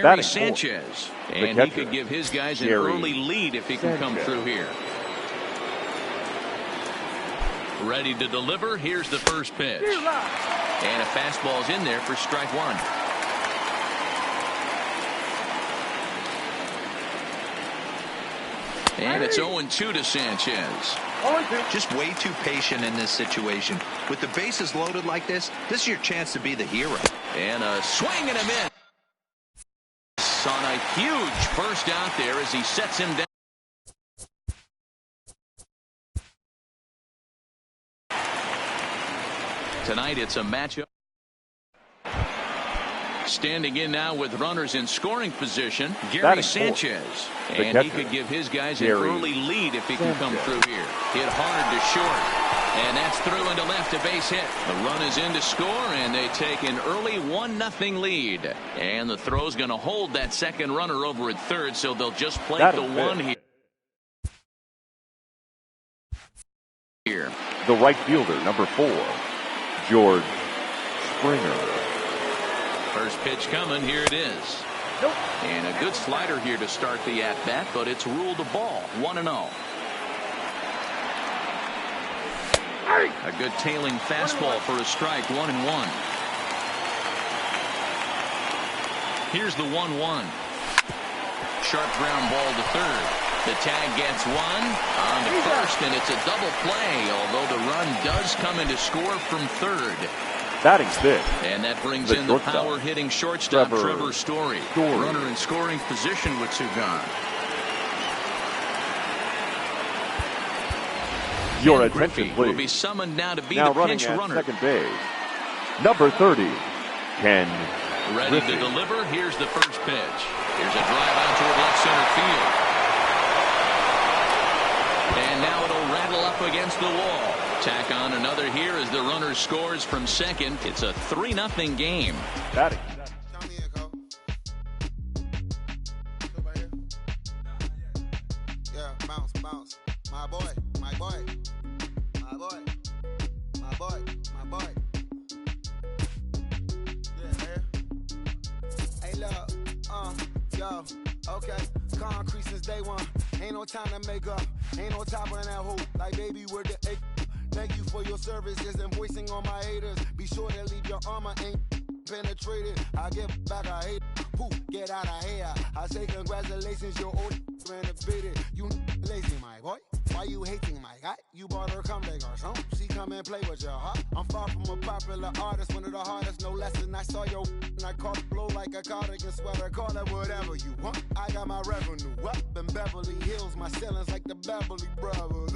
Gary Sanchez, and he could give his guys an early lead if he can come through here. Ready to deliver. Here's the first pitch. And a fastball's in there for strike one. And it's 0-2 to Sanchez. Just way too patient in this situation. With the bases loaded like this is your chance to be the hero. And a swing and a miss. On a huge burst out there as he sets him down. Tonight it's a matchup. Standing in now with runners in scoring position, Gary Sanchez. And he could give his guys an early lead if he can come through here. Hit hard to short. And that's through into left, a base hit. The run is in to score, and they take an early 1-0 lead. And the throw's going to hold that second runner over at third, so they'll just play the one here. The right fielder, number 4, George Springer. First pitch coming. Here it is. And a good slider here to start the at-bat, but it's ruled a ball. 1-0. A good tailing fastball for a strike. 1-1. Here's the 1-1. Sharp ground ball to third. The tag gets one on to first, and it's a double play, although the run does come in to score from third. Batting fifth. And that brings in the power-hitting shortstop, Trevor Story. Runner in scoring position with two gone. Your attention, please. Will be summoned now to be the pinch runner. Second base, number 30, Ken Ready Griffey. to deliver. Here's the first pitch. Here's a drive out toward left center field. And now it'll rattle up against the wall. Tack on another here as the runner scores from second. It's a 3-0 game. Batting. Yeah, bounce, bounce. My boy, my boy. My boy, my boy, my boy. Yeah, hey, look, yo, okay. Concrete since day one. Ain't no time to make up. Ain't no top on that hoe. Like, baby, where the egg? Thank you for your services and voicing on my haters. Be sure to leave your armor ain't penetrated. I get back, I hate. Poof, get out of here. I say congratulations, your old renovated. You lazy, my boy. Why you hating my guy? You bought her come back or something. She come and play with your heart. I'm far from a popular artist, one of the hardest, no less than I saw your and I caught it blow like a cardigan sweater. Call it whatever you want. I got my revenue up in Beverly Hills. My ceilings like the Beverly Brothers.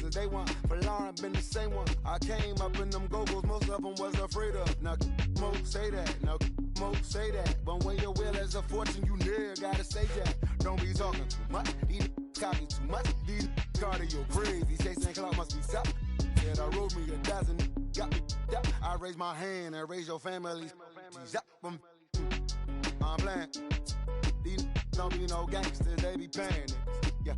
Since day one, for Lauren been the same one. I came up in them go-go's, most of them was afraid of. Now, Mo say that. Now, Mo say that. But when your will is a fortune, you never gotta say that. Don't be talking too much. These copy too much. These cardio crazy. Chasing clout must be tough. Said I wrote me a dozen. Got me up. I raise my hand and raise your families. I'm playing. These don't be no gangsters. They be paying it. Yeah.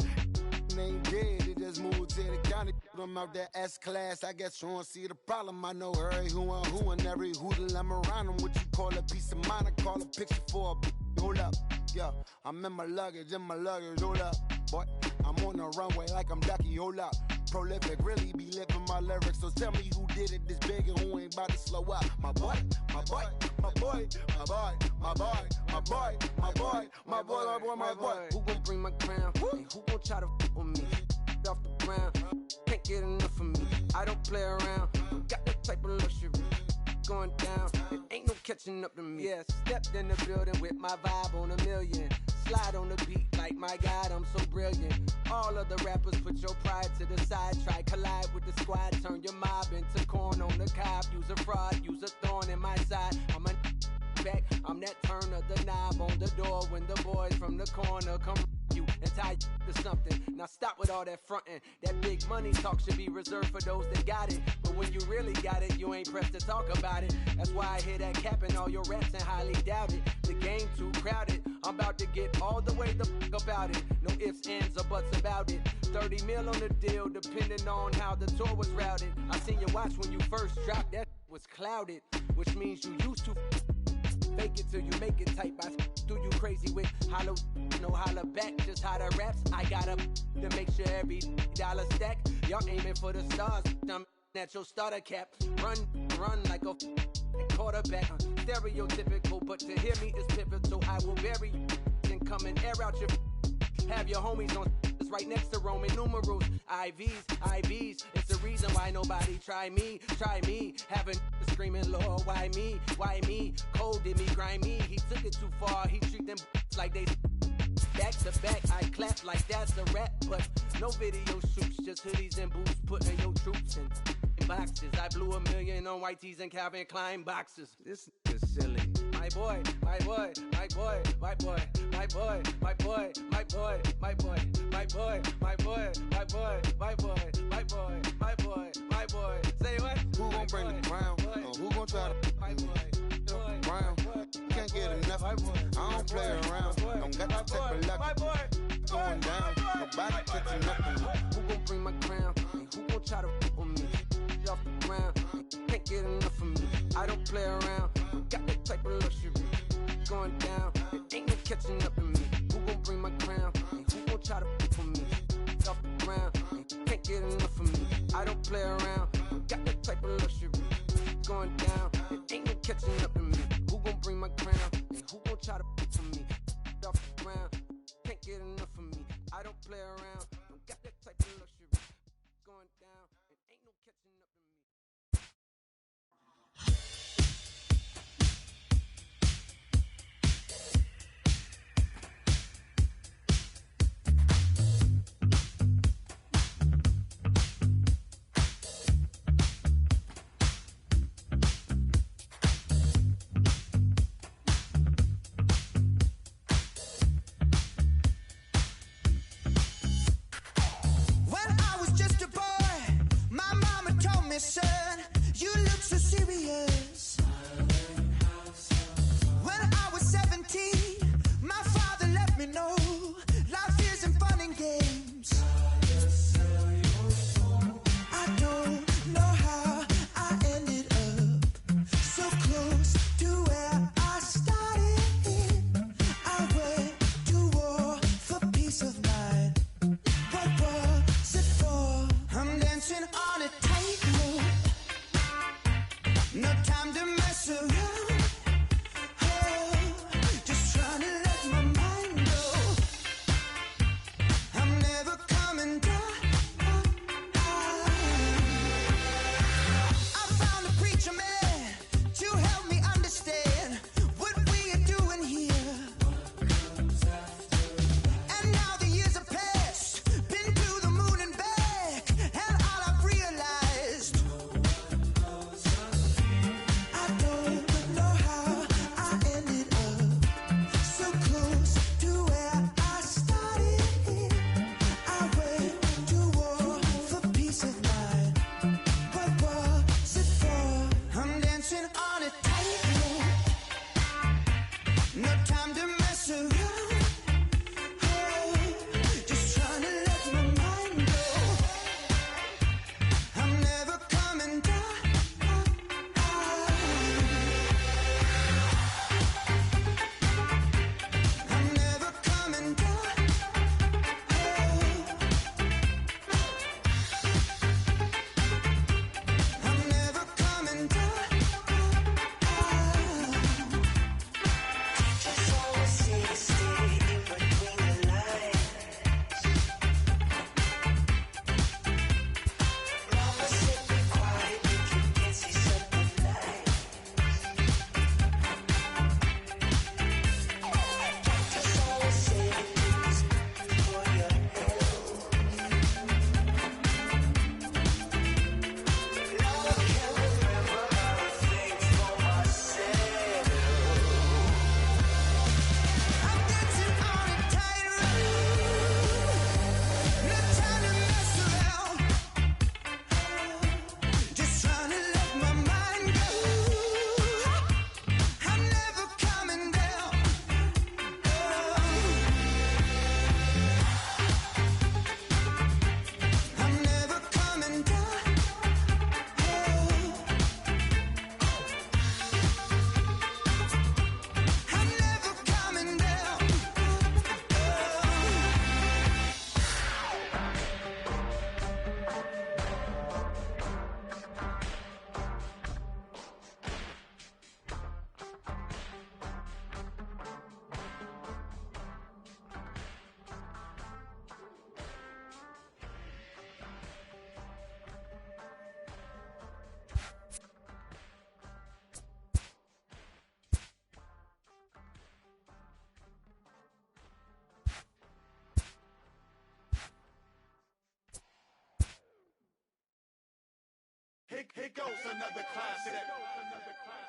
They ain't dead. They just moved to the county. Put them out that S-class. I guess you don't see the problem. I know every who and every hoodle I'm around them. What you call a piece of mind, I call a picture for a hold up. Yeah, I'm in my luggage, hold up. Boy, I'm on the runway like I'm Ducky, hold up. Prolific, really be living my lyrics. So tell me who did it this big and who ain't about to slow up. My boy, my boy, my boy, my boy, my boy, my boy, my boy, my boy, my boy, my boy. Who gon' bring my crown? And who gon' try to f with me? Off the ground, can't get enough of me. I don't play around, got that type of luxury. Going down, and ain't no catching up to me. Yeah, stepped in the building with my vibe on a million. Slide on the beat like my God, I'm so brilliant. All of the rappers put your pride to the side. Try collide with the squad, turn your mob into corn on the cob. Use a fraud, use a thorn in my side. I'm a back, I'm that turn of the knob on the door when the boys from the corner come you and tie you to something. Now stop with all that frontin'. That big money talk should be reserved for those that got it. But when you really got it, you ain't pressed to talk about it. That's why I hear that cap and all your raps and highly doubt it. The game too crowded. I'm about to get all the way the fuck about it. No ifs, ands, or buts about it. 30 mil on the deal, depending on how the tour was routed. I seen you watch when you first dropped, that was clouded, which means you used to fake it till you make it tight by through you crazy. with hollow, no holler back, just hotter raps. I got up to make sure every dollar stack. Y'all aiming for the stars, I'm at your starter cap. Run like a quarterback. Stereotypical, but to hear me is pivotal. I will bury you and come and air out your. Have your homies on right next to Roman numerals. IVs, it's the reason why nobody try me. Having screaming, Lord, why me? Cold did me, grimy. He took it too far, he treat them like they back to back. I clap like that's a rap, but no video shoots, just hoodies and boots, putting your troops in boxes. I blew $1 million on white tees and Calvin Klein boxes. This is silly. My boy. Say what? Who gon' bring the crown? Who gon' try to crown? Can't get enough. I don't play around. Don't got to take a luck. Going down. Nobody catching nothing. Who gon' bring my crown? And who gon' try to on me? Off the ground. Can't get enough of me. I don't play around. Got that type of luxury. Going down. It ain't no catching up in me. Who gon' bring my crown? And who gon' try to for me? Off the ground. Can't get enough of me. I don't play around. Got that type of luxury. Going down. It ain't no catching up in me. Who gon' bring my crown? And who gon' try to for me? Off the ground. Can't get enough of me. I don't play around. Got that type of luxury. Going down. It ain't no catching up in me.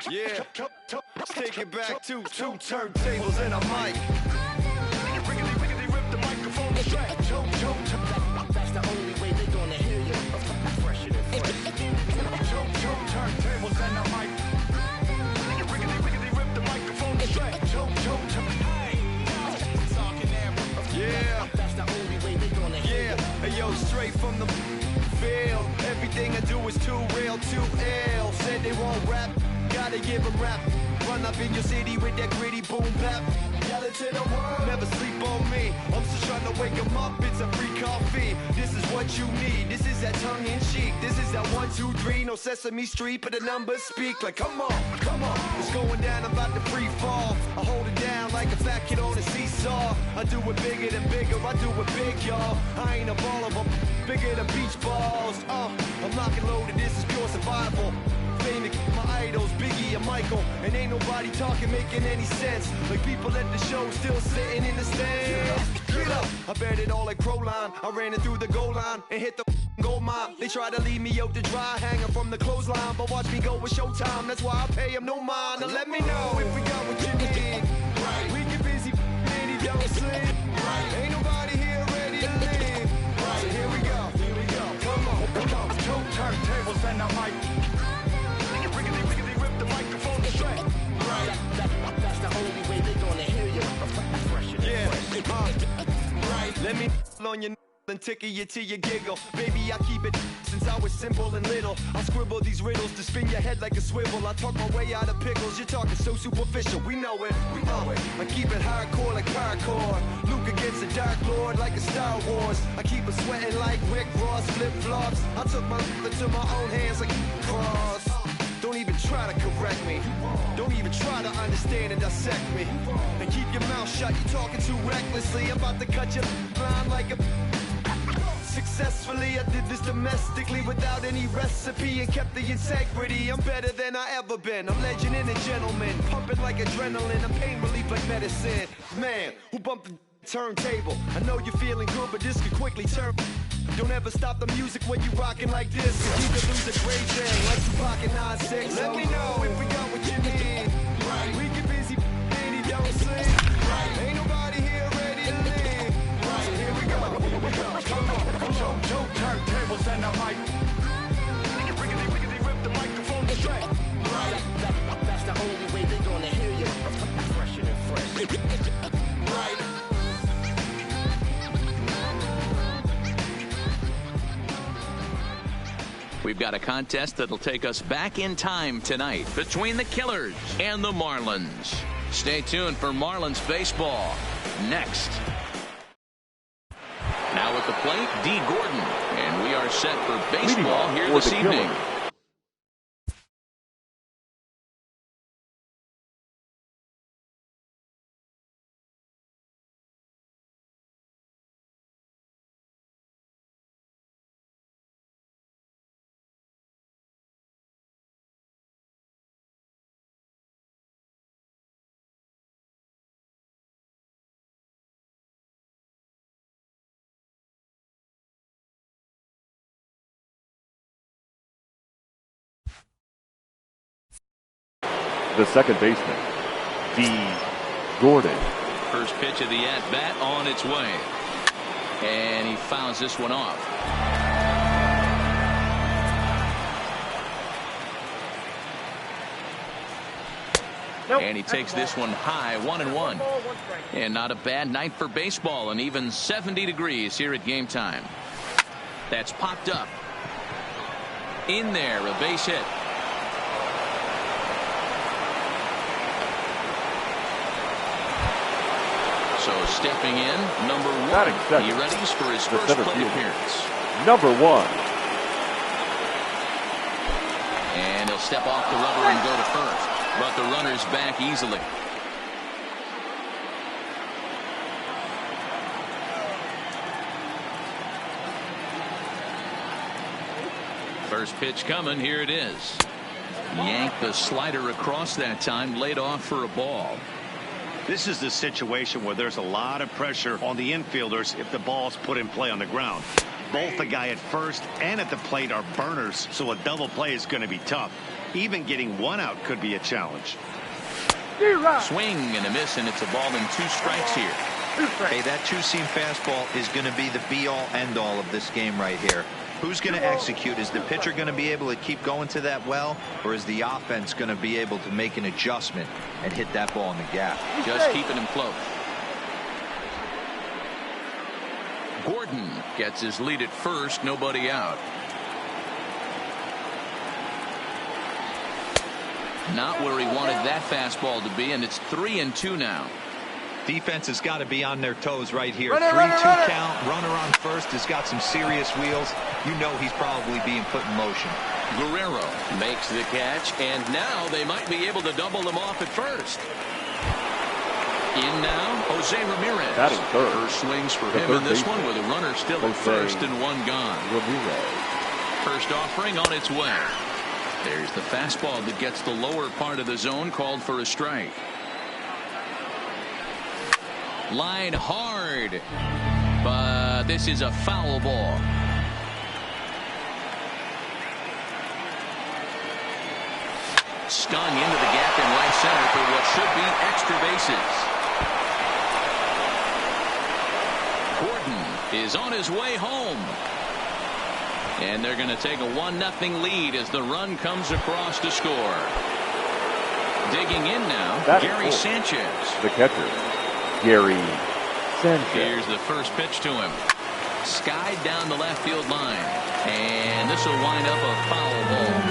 Yeah, let's take it back to two turntables and a mic. Rip the microphone straight. That's the only way they're gonna hear you. Fresher than fresh. Turntables and a mic. Rip the microphone straight. Yeah, That's the only way they're gonna hear yeah. Hey yo, straight from the field. Everything I do is too real, too ill. Said they won't rap, gotta give them rap. Run up in your city with that gritty boom bap. Yell it to the world, never sleep on me. I'm just trying to wake them up, it's a free coffee. This is what you need, this is that tongue in cheek. This is that 1, 2, 3, no Sesame Street, but the numbers speak like come on, come on. It's going down, I'm about to free fall. I hold it down like a fat kid on a seesaw. I do it bigger than bigger, I do it big, y'all. I ain't a ball of them, bigger than beach balls. I'm lock and loaded, this is pure survival. Famous, my idols, Biggie and Michael. And ain't nobody talking, making any sense. Like people at the show still sitting in the stands. Get up, I bet it all like Proline. I ran it through the goal line and hit the gold mine. They try to leave me out to dry, hanging from the clothesline. But watch me go with showtime, that's why I pay them no mind. Now let me know if we got what you need. Right. We get busy and he don't sleep. Right. Ain't nobody here ready to leave. Right. So here we go, here we go. Come on, come on. Two turntables and a mic. Rip the microphone straight. Right. That's the only way they're gonna hear you. Fresher than fresh. Right. Let me on your and tickle you till you giggle. Baby, I keep it since I was simple and little. I scribble these riddles to spin your head like a swivel. I talk my way out of pickles. You're talking so superficial. We know it. We know it. I keep it hardcore like parkour. Luke against the Dark Lord like a Star Wars. I keep it sweating like Rick Ross flip-flops. I took my into my own hands like cross. Don't even try to correct me. Don't even try to understand and dissect me. And keep your mouth shut. You're talking too recklessly. I'm about to cut your line like a... Successfully, I did this domestically without any recipe and kept the integrity. I'm better than I ever been. I'm legend and a gentleman, pumping like adrenaline. I'm pain relief like medicine. Man, who bumped the turntable? I know you're feeling good, but this could quickly turn. Don't ever stop the music when you rockin' like this, cause you could lose a great thing like Tupac and 9-6. Let me know if we got what you need. Right. We get busy and he don't sleep. Right. Ain't nobody here ready to leave. Right. So here we go, here we go. Come on. Two turntables and a mic. Rip the microphone straight. Right. That's the only way they're gonna hear you. Fresher than fresh. Right. We've got a contest that'll take us back in time tonight between the Killers and the Marlins. Stay tuned for Marlins baseball next. Now at the plate, D. Gordon. And we are set for baseball here this evening. The second baseman, D. Gordon. First pitch of the at-bat on its way. And he fouls this one off. And he takes this one high, 1-1. And not a bad night for baseball, and even 70 degrees here at game time. That's popped up. In there, a base hit. So stepping in, number 1. He readies for his first plate appearance. Number 1. And he'll step off the rubber and go to first. But the runner's back easily. First pitch coming. Here it is. Yanked the slider across that time. Laid off for a ball. This is the situation where there's a lot of pressure on the infielders if the ball's put in play on the ground. Both the guy at first and at the plate are burners, so a double play is going to be tough. Even getting one out could be a challenge. Swing and a miss, and it's a ball and 2 strikes here. Hey, that two-seam fastball is going to be the be-all, end-all of this game right here. Who's going to execute? Is the pitcher going to be able to keep going to that well, or is the offense going to be able to make an adjustment and hit that ball in the gap? Just keeping him close. Gordon gets his lead at first, nobody out. Not where he wanted that fastball to be, and it's 3-2 now. Defense has got to be on their toes right here. 3-2 count. Runner on first has got some serious wheels. You know he's probably being put in motion. Guerrero makes the catch, and now they might be able to double them off at first. In now, Jose Ramirez. Batting third. First swings for him in this one with a runner still at first and 1 gone. Ramirez. First offering on its way. There's the fastball that gets the lower part of the zone, called for a strike. Line hard, but this is a foul ball. Stung into the gap in right center for what should be extra bases. Gordon is on his way home. And they're going to take a 1-0 lead as the run comes across to score. Digging in now, Gary Sanchez. The catcher, Gary Sanchez. Here's the first pitch to him. Skied down the left field line. And this will wind up a foul ball.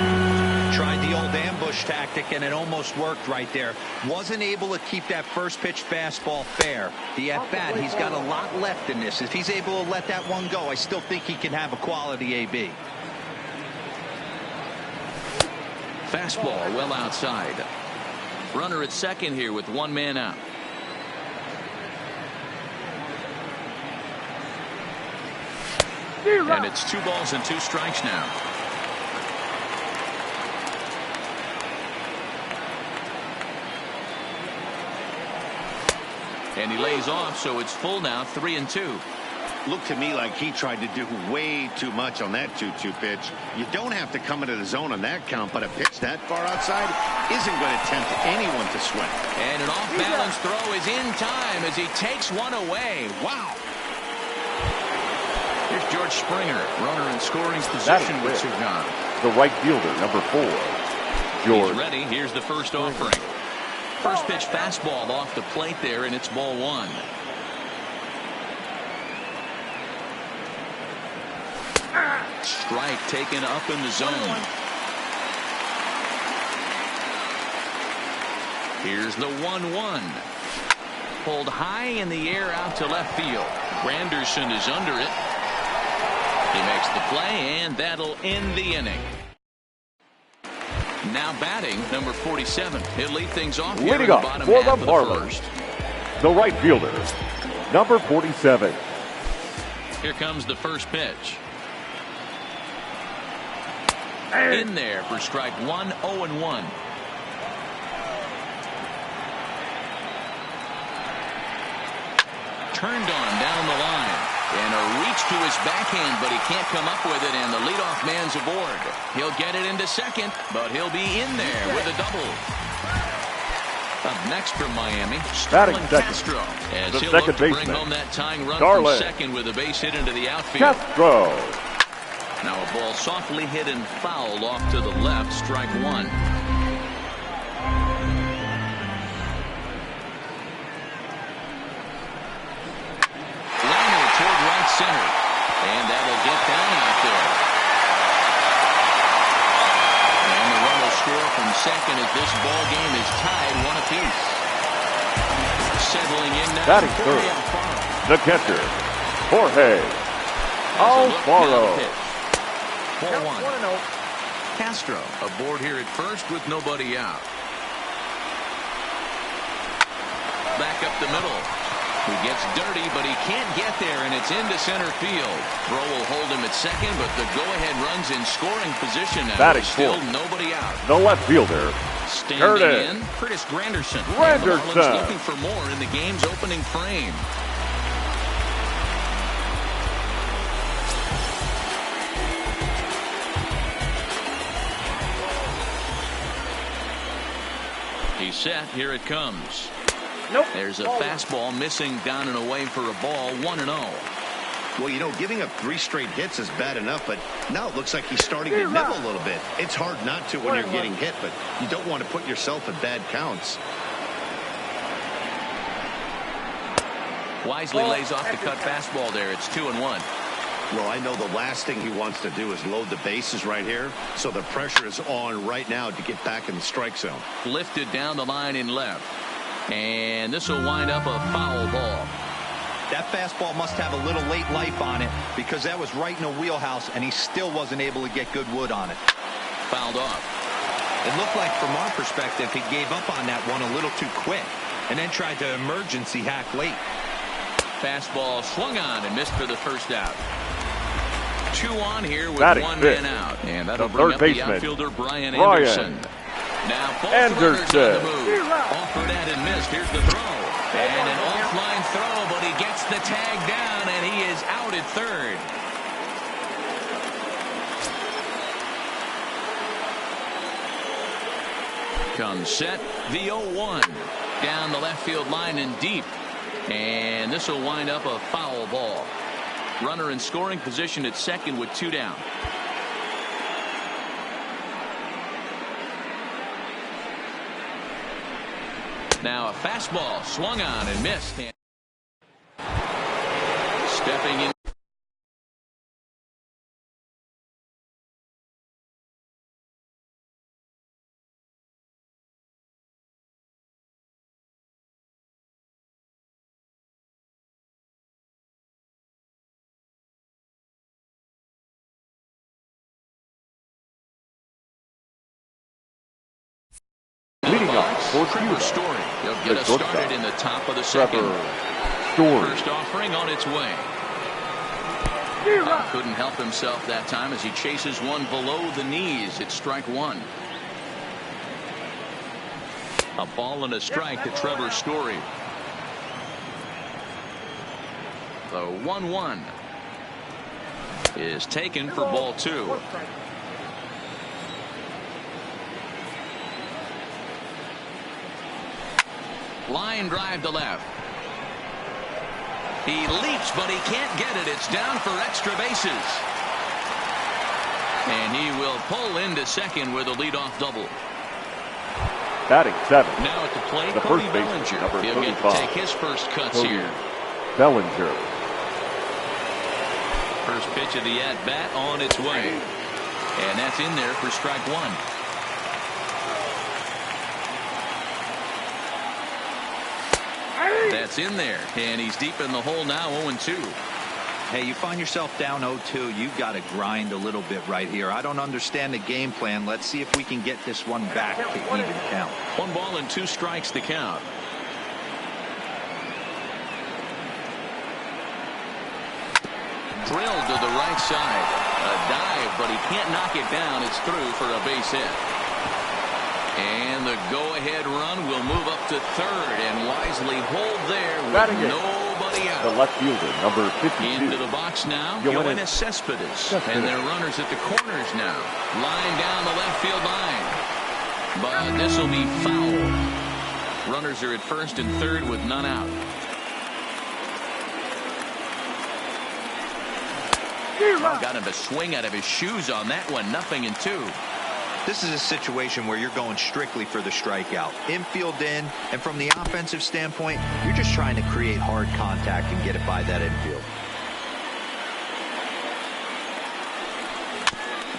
Tried the old ambush tactic, and it almost worked right there. Wasn't able to keep that first pitch fastball fair. The at-bat, he's got a lot left in this. If he's able to let that one go, I still think he can have a quality AB. Fastball well outside. Runner at second here with 1 man out. And it's 2 balls and 2 strikes now. And he lays off, so it's full now, 3-2. Looked to me like he tried to do way too much on that 2-2 pitch. You don't have to come into the zone on that count, but a pitch that far outside isn't going to tempt anyone to swing. And an off-balance throw is in time as he takes one away. Wow. Here's George Springer, runner in scoring position with Sugan. The right fielder, number 4, George. He's ready. Here's the first offering. First pitch fastball off the plate there, and it's ball 1. Strike taken up in the zone. Here's the 1-1. Pulled high in the air out to left field. Granderson is under it. He makes the play, and that'll end the inning. Now batting, number 47. He'll lead things off here in the bottom half of the first. The right fielder, number 47. Here comes the first pitch. In there for strike 1, 0-1. Turned on down the line. And a reach to his backhand, but he can't come up with it, and the leadoff man's aboard. He'll get it into second, but he'll be in there with a double. Up next from Miami, Starlin Castro, as he'll look to bring home that tying run from second with a base hit into the outfield. Castro. Now a ball softly hit and fouled off to the left, strike 1. Center, and that'll get down out there. And the run will score from second as this ball game is tied 1 apiece. Settling in now. Batting third, the catcher, Jorge Alfaro. 4-1. Castro aboard here at first with nobody out. Back up the middle. He gets dirty, but he can't get there, and it's into center field. Throw will hold him at second, but the go-ahead run's in scoring position now. Batting still nobody out. The left fielder, standing in, Curtis Granderson. Granderson looking for more in the game's opening frame. set. Here it comes. Nope. There's a fastball missing down and away for a ball. 1-0. Well, you know, giving up 3 straight hits is bad enough, but now it looks like he's starting to nibble a little bit. It's hard not to when you're getting hit, but you don't want to put yourself at bad counts. Wisely lays off the cut fastball there. It's 2-1. Well, I know the last thing he wants to do is load the bases right here, so the pressure is on right now to get back in the strike zone. Lifted down the line in left. And this will wind up a foul ball. That fastball must have a little late life on it because that was right in the wheelhouse, and he still wasn't able to get good wood on it. Fouled off. It looked like, from our perspective, he gave up on that one a little too quick and then tried to emergency hack late. Fastball swung on and missed for the first out. 2 on here with Batting 1 fifth. man out. And that'll The bring third up the baseman, outfielder, Brian Anderson. Now both runners on the move. Offered at and missed. Here's the throw. And an offline throw, but he gets the tag down, and he is out at third. Comes set. The 0-1. Down the left field line and deep. And this will wind up a foul ball. Runner in scoring position at second with 2 down. Now a fastball swung on and missed. Stepping in. Leading up for Trevor Story. He'll get us started in the top of the second. First offering on its way. Couldn't help himself that time as he chases one below the knees. It's strike 1. A ball and a strike to Trevor Story. The 1-1 is taken for ball 2. Line drive to left. He leaps, but he can't get it. It's down for extra bases. And he will pull into second with a leadoff double. Batting 7. Now at the plate, the Cody first baseman, Bellinger. number He'll get to 35. take his first cuts Cody here. Bellinger. First pitch of the at-bat on its way. And that's in there for strike 1. That's in there, and he's deep in the hole now. 0-2. Hey, you find yourself down 0-2, you've got to grind a little bit right here. I don't understand the game plan. Let's see if we can get this one back to even count. 1 ball and 2 strikes to count. Drilled to the right side. A dive, but he can't knock it down. It's through for a base hit. And the go-ahead run will move up to third and wisely hold there with nobody out. The left fielder, number 52. Into the box now, Yoenis Cespedes. And their runners at the corners now. Line down the left field line. But this will be foul. Runners are at first and third with none out. Got him to swing out of his shoes on that one. 0-2. This is a situation where you're going strictly for the strikeout. Infield in, and from the offensive standpoint, you're just trying to create hard contact and get it by that infield.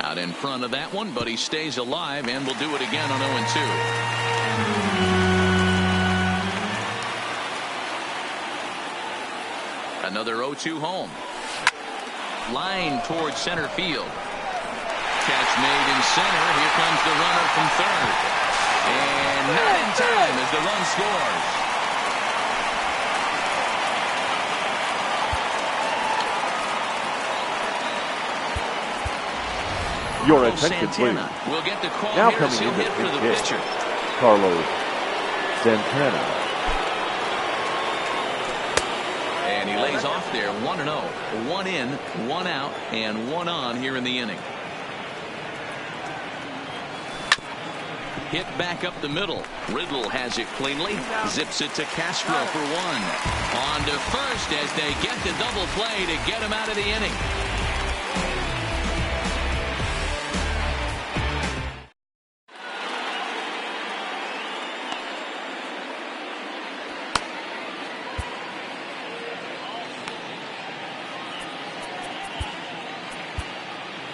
Out in front of that one, but he stays alive and will do it again on 0-2. Another 0-2 home. Line towards center field. Catch made in center. Here comes the runner from third. And not in time as the run scores. Your attention, Santana please. will get the call Now here coming as he'll in hit for the pitcher. Carlos Santana. And he lays off there. 1-0. 1 in, 1 out, and 1 on here in the inning. Hit back up the middle. Riddle has it cleanly. Zips it to Castro for one. On to first as they get the double play to get him out of the inning.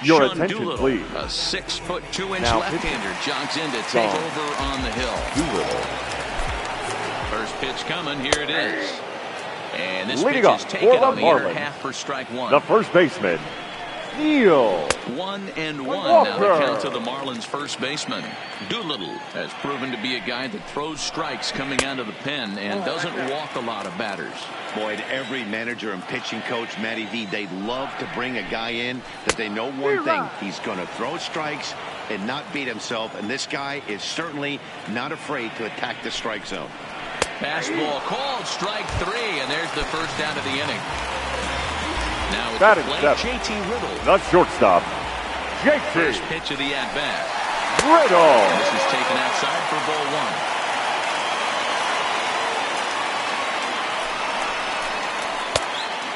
Your Sean attention, Doolittle, please. a 6'2" Now left-hander, jogs in to take over on the hill. Doolittle. First pitch coming. Here it is. And this Leading pitch up is taken for the on the inner Marlins, half for strike one. the first baseman, Neil 1-1 Walker. now the count to the Marlins first baseman. Doolittle has proven to be a guy that throws strikes coming out of the pen and doesn't walk a lot of batters. Boyd, every manager and pitching coach, Matty V, they'd love to bring a guy in that they know one thing. He's going to throw strikes and not beat himself, and this guy is certainly not afraid to attack the strike zone. Fastball called, strike three, and there's the first out of the inning. Now it's batting play, seven. JT Riddle. The shortstop, JT First pitch of the at-bat. Riddle. This is taken outside for ball one.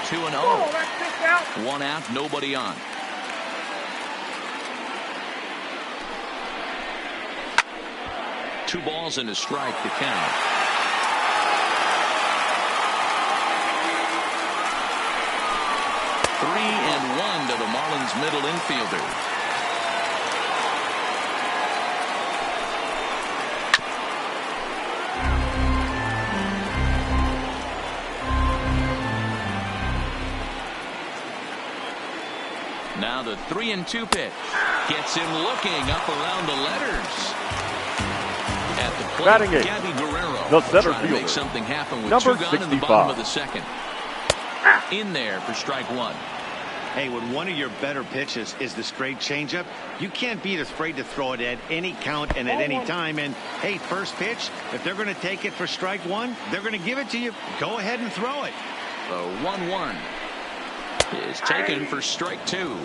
Two and 0. One out, nobody on. Two balls and a strike to count. Three and one to the Marlins middle infielder. Now the 3-2 pitch. Gets him looking up around the letters. At the plate, Batting it, Gabby Guerrero the center trying to make fielder, something happen with number two gone in the 65. bottom of the second. In there for strike one. Hey, when one of your better pitches is the straight changeup, you can't be afraid to throw it at any count and at any time. And, hey, first pitch, if they're going to take it for strike one, they're going to give it to you. Go ahead and throw it. The 1-1 is taken for strike two.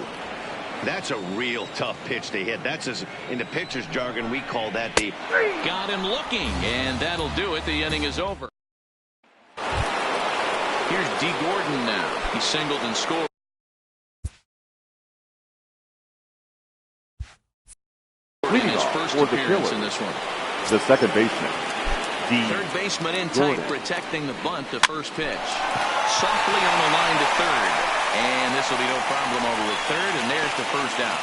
That's a real tough pitch to hit. That's, as in the pitcher's jargon, we call that the... Got him looking, and that'll do it. The inning is over. Here's D. Gordon now. He singled and scored. In his first appearance in this one. The second baseman, D. Third baseman in tight, protecting the bunt to first pitch. Softly on the line to third. And this will be no problem over the third, and there's the first out.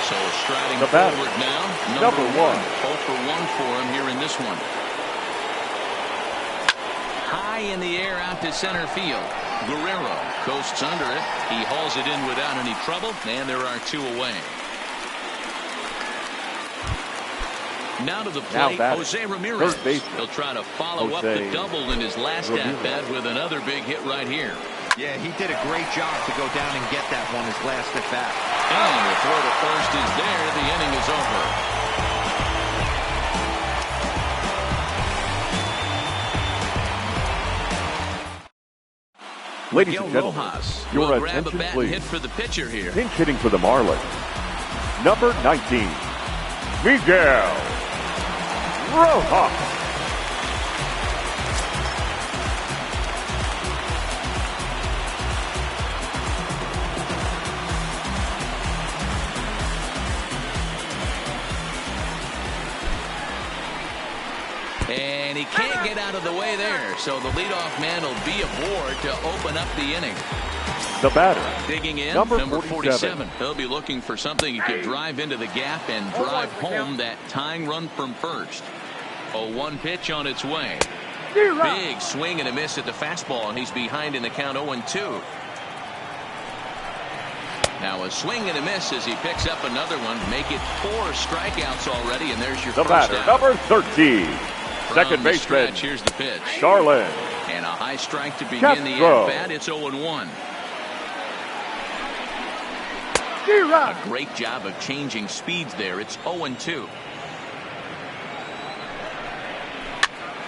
So striding forward now, number one. 0 for 1 for him here in this one. High in the air out to center field. Guerrero coasts under it. He hauls it in without any trouble, and there are two away. Now to the plate, Jose Ramirez. He'll try to follow up the double in his last at-bat with another big hit right here. Yeah, he did a great job to go down and get that one his last at-bat. And the throw to first is there. The inning is over. Ladies and gentlemen, Rojas your grab a attention, bat please. and hit for the pitcher here. Pinch hitting for the Marlins, number 19, Miguel Rojas. And he can't get out of the way there, so the leadoff man will be aboard to open up the inning. The batter, Digging in, number 47. He'll be looking for something he could drive into the gap and drive home that tying run from first. A 1 pitch on its way. Big swing and a miss at the fastball, and he's behind in the count 0-2. Now a swing and a miss as he picks up another one. Make it 4 strikeouts already, and there's your The first batter, out. number 13, second From the baseman, stretch, here's the pitch. Darlin. And a high strike to begin the Castro. at-bat. It's 0-1. A great job of changing speeds there. It's 0-2.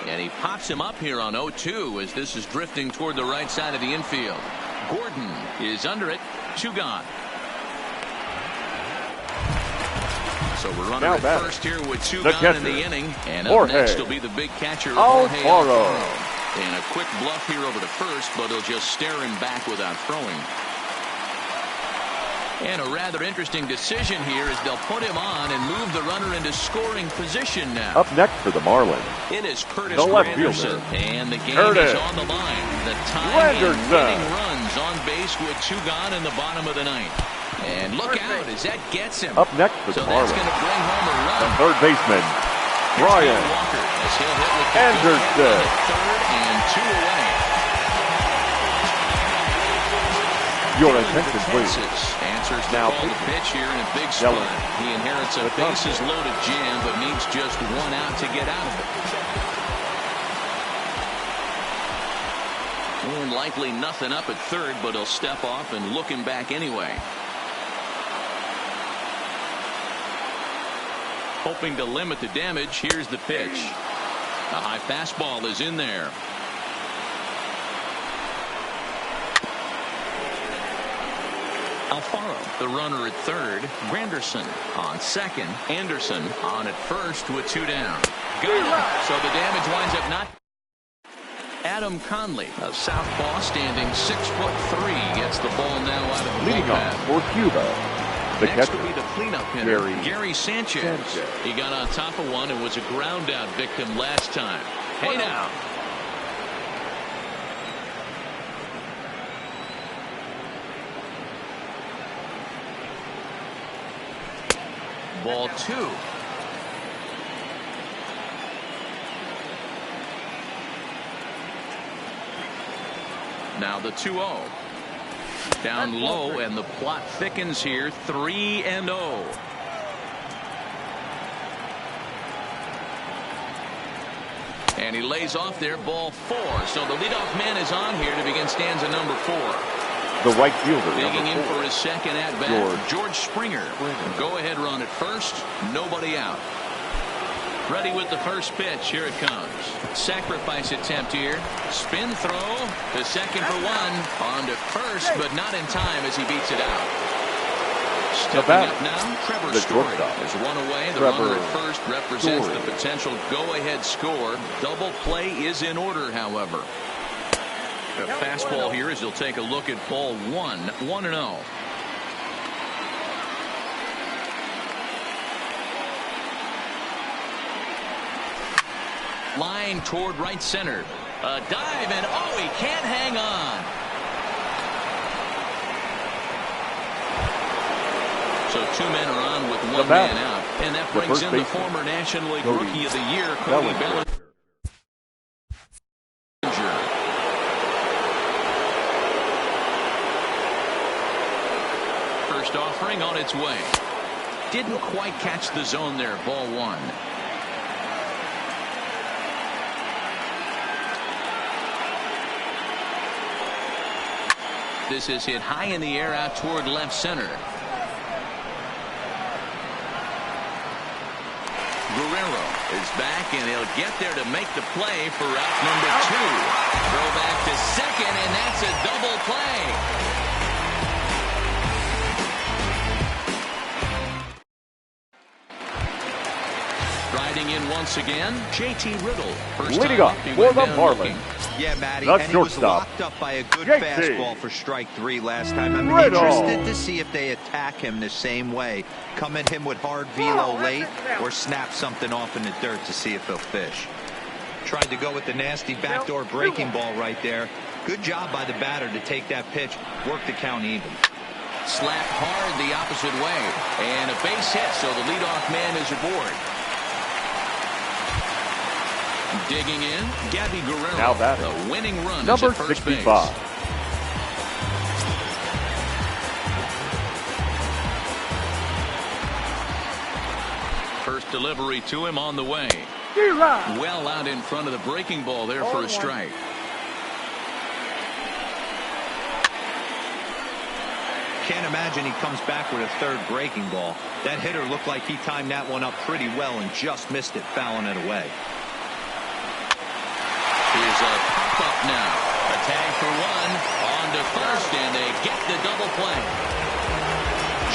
And he pops him up here on 0-2 as this is drifting toward the right side of the infield. Gordon is under it. 2 gone. So we're running at first here with 2 the gone catcher, in the inning. And up Jorge next will be the big catcher, Jorge Alfaro. And a quick bluff here over to first, but he'll just stare him back without throwing. And a rather interesting decision here is they'll put him on and move the runner into scoring position now. Up next for the Marlins, It is Curtis the left Granderson, fielder, and the game Curtis is on the line. The time Granderson. and winning runs on base with 2 gone in the bottom of the ninth. And look out as that gets him. up next for So the that's Marlins, going to bring home a run. the third baseman, Brian Walker as he'll hit with the Anderson. third and 2 away. Your attention, please. Answers the Now call to pitch here in a big spot. Yellow. He inherits a bases-loaded jam, but needs just 1 out to get out of it. And likely nothing up at third, but he'll step off and look him back anyway. Hoping to limit the damage. Here's the pitch. A high fastball is in there. Alfaro, the runner at third. Granderson on second. Anderson on at first with 2 down. Got it. So the damage winds up not. Adam Conley, a southpaw, standing 6'3", gets the ball now out of the Leading off bullpen. for Cuba, the Next catcher, will be the cleanup hitter, Gary Sanchez. He got on top of one and was a ground out victim last time. Hey now. Ball 2. Now the 2-0. Down low, and the plot thickens here. 3-0. And he lays off there, ball 4. So the leadoff man is on here to begin stanza number 4. the right fielder, Digging in number 4. for his second at-bat, George Springer. Go-ahead run at first, nobody out. Ready with the first pitch. Here it comes. Sacrifice attempt here. Spin throw to second for 1. On to first, but not in time as he beats it out. Stepping up now, Trevor Story is 1 away. The runner at first represents the potential go-ahead score. Double play is in order, however. A fastball here as he'll take a look at ball 1. 1-0. Line toward right center. A dive, and oh, he can't hang on. So 2 men are on with 1 man out. And that brings in the former National League Rookie of the Year, Cody Bellinger. First offering on its way. Didn't quite catch the zone there. Ball 1. This is hit high in the air out toward left center. Guerrero is back, and he'll get there to make the play for out number 2. Throw back to second, and that's a double play. Riding in once again, J.T. Riddle. First leading up for the Marlins. Yeah, Matty, The and he was shortstop, locked up by a good JT. fastball for strike 3 last time. I'm Riddle. interested to see if they attack him the same way. Come at him with hard velo late or snap something off in the dirt to see if he'll fish. Tried to go with the nasty backdoor breaking ball right there. Good job by the batter to take that pitch, work the count even. Slapped hard the opposite way. And a base hit, so the leadoff man is aboard. Digging in, Gabby Guerrero. Now batting. The winning run Number is at first 65. base. First delivery to him on the way. Well out in front of the breaking ball there for a strike. Can't imagine he comes back with a third breaking ball. That hitter looked like he timed that one up pretty well and just missed it, fouling it away. Here's a pop-up now. A tag for 1. On to first, and they get the double play.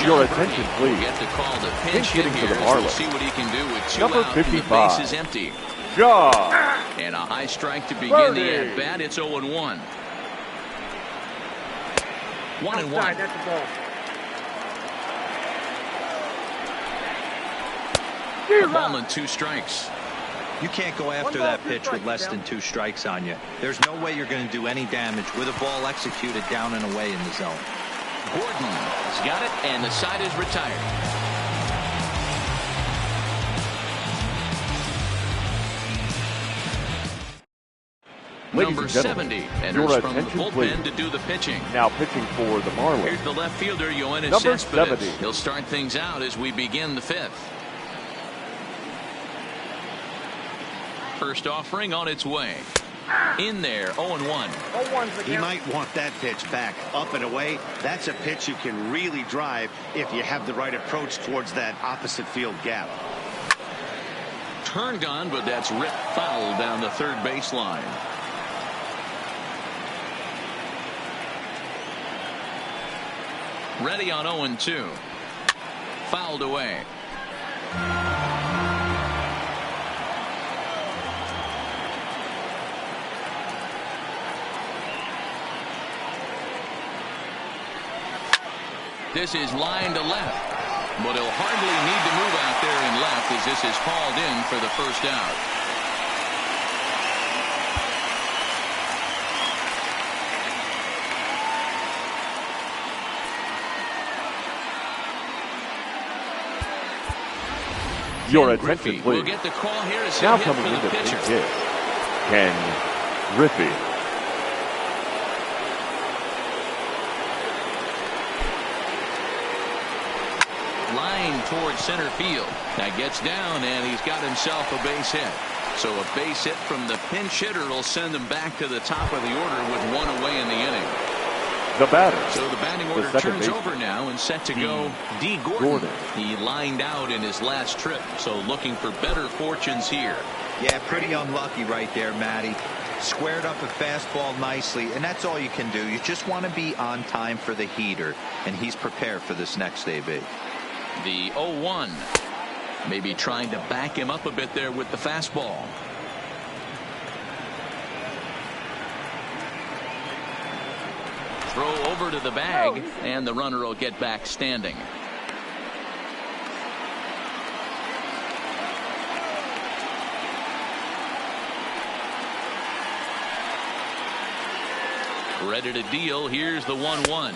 Your attention, please. Get the call to pinch hit hitting here. for the Marlins. We'll see what he can do with 2 Number out and the 55. base is empty. Job. And a high strike to begin the at-bat. It's 0-1. 1-1. That's the ball. A ball and 2 strikes. You can't go after that pitch with less than 2 strikes on you. There's no way you're going to do any damage with a ball executed down and away in the zone. Gordon has got it, and the side is retired. Number 70 enters from the bullpen to do the pitching. Now pitching for the Marlins. Here's the left fielder, Yoenis Number Cespedes. 70. He'll start things out as we begin the 5th. First offering on its way. In there, 0-1. He might want that pitch back, up and away. That's a pitch you can really drive if you have the right approach towards that opposite field gap. Turn gun, but that's ripped foul down the third baseline. Ready on 0-2. Fouled away. This is line to left, but he'll hardly need to move out there in left as this is hauled in for the first out. Your attention, please. We'll get the call here as now hit coming for in the to pitcher. hit. Ken Griffey. Line towards center field. That gets down, and he's got himself a base hit. So a base hit from the pinch hitter will send him back to the top of the order with 1 away in the inning. The batter. So the batting order turns over now and set to go D. Gordon. He lined out in his last trip, so looking for better fortunes here. Yeah, pretty unlucky right there, Matty. Squared up a fastball nicely, and that's all you can do. You just want to be on time for the heater, and he's prepared for this next AB. The 0-1. Maybe trying to back him up a bit there with the fastball. Throw over to the bag, and the runner will get back standing. Ready to deal. Here's the 1-1.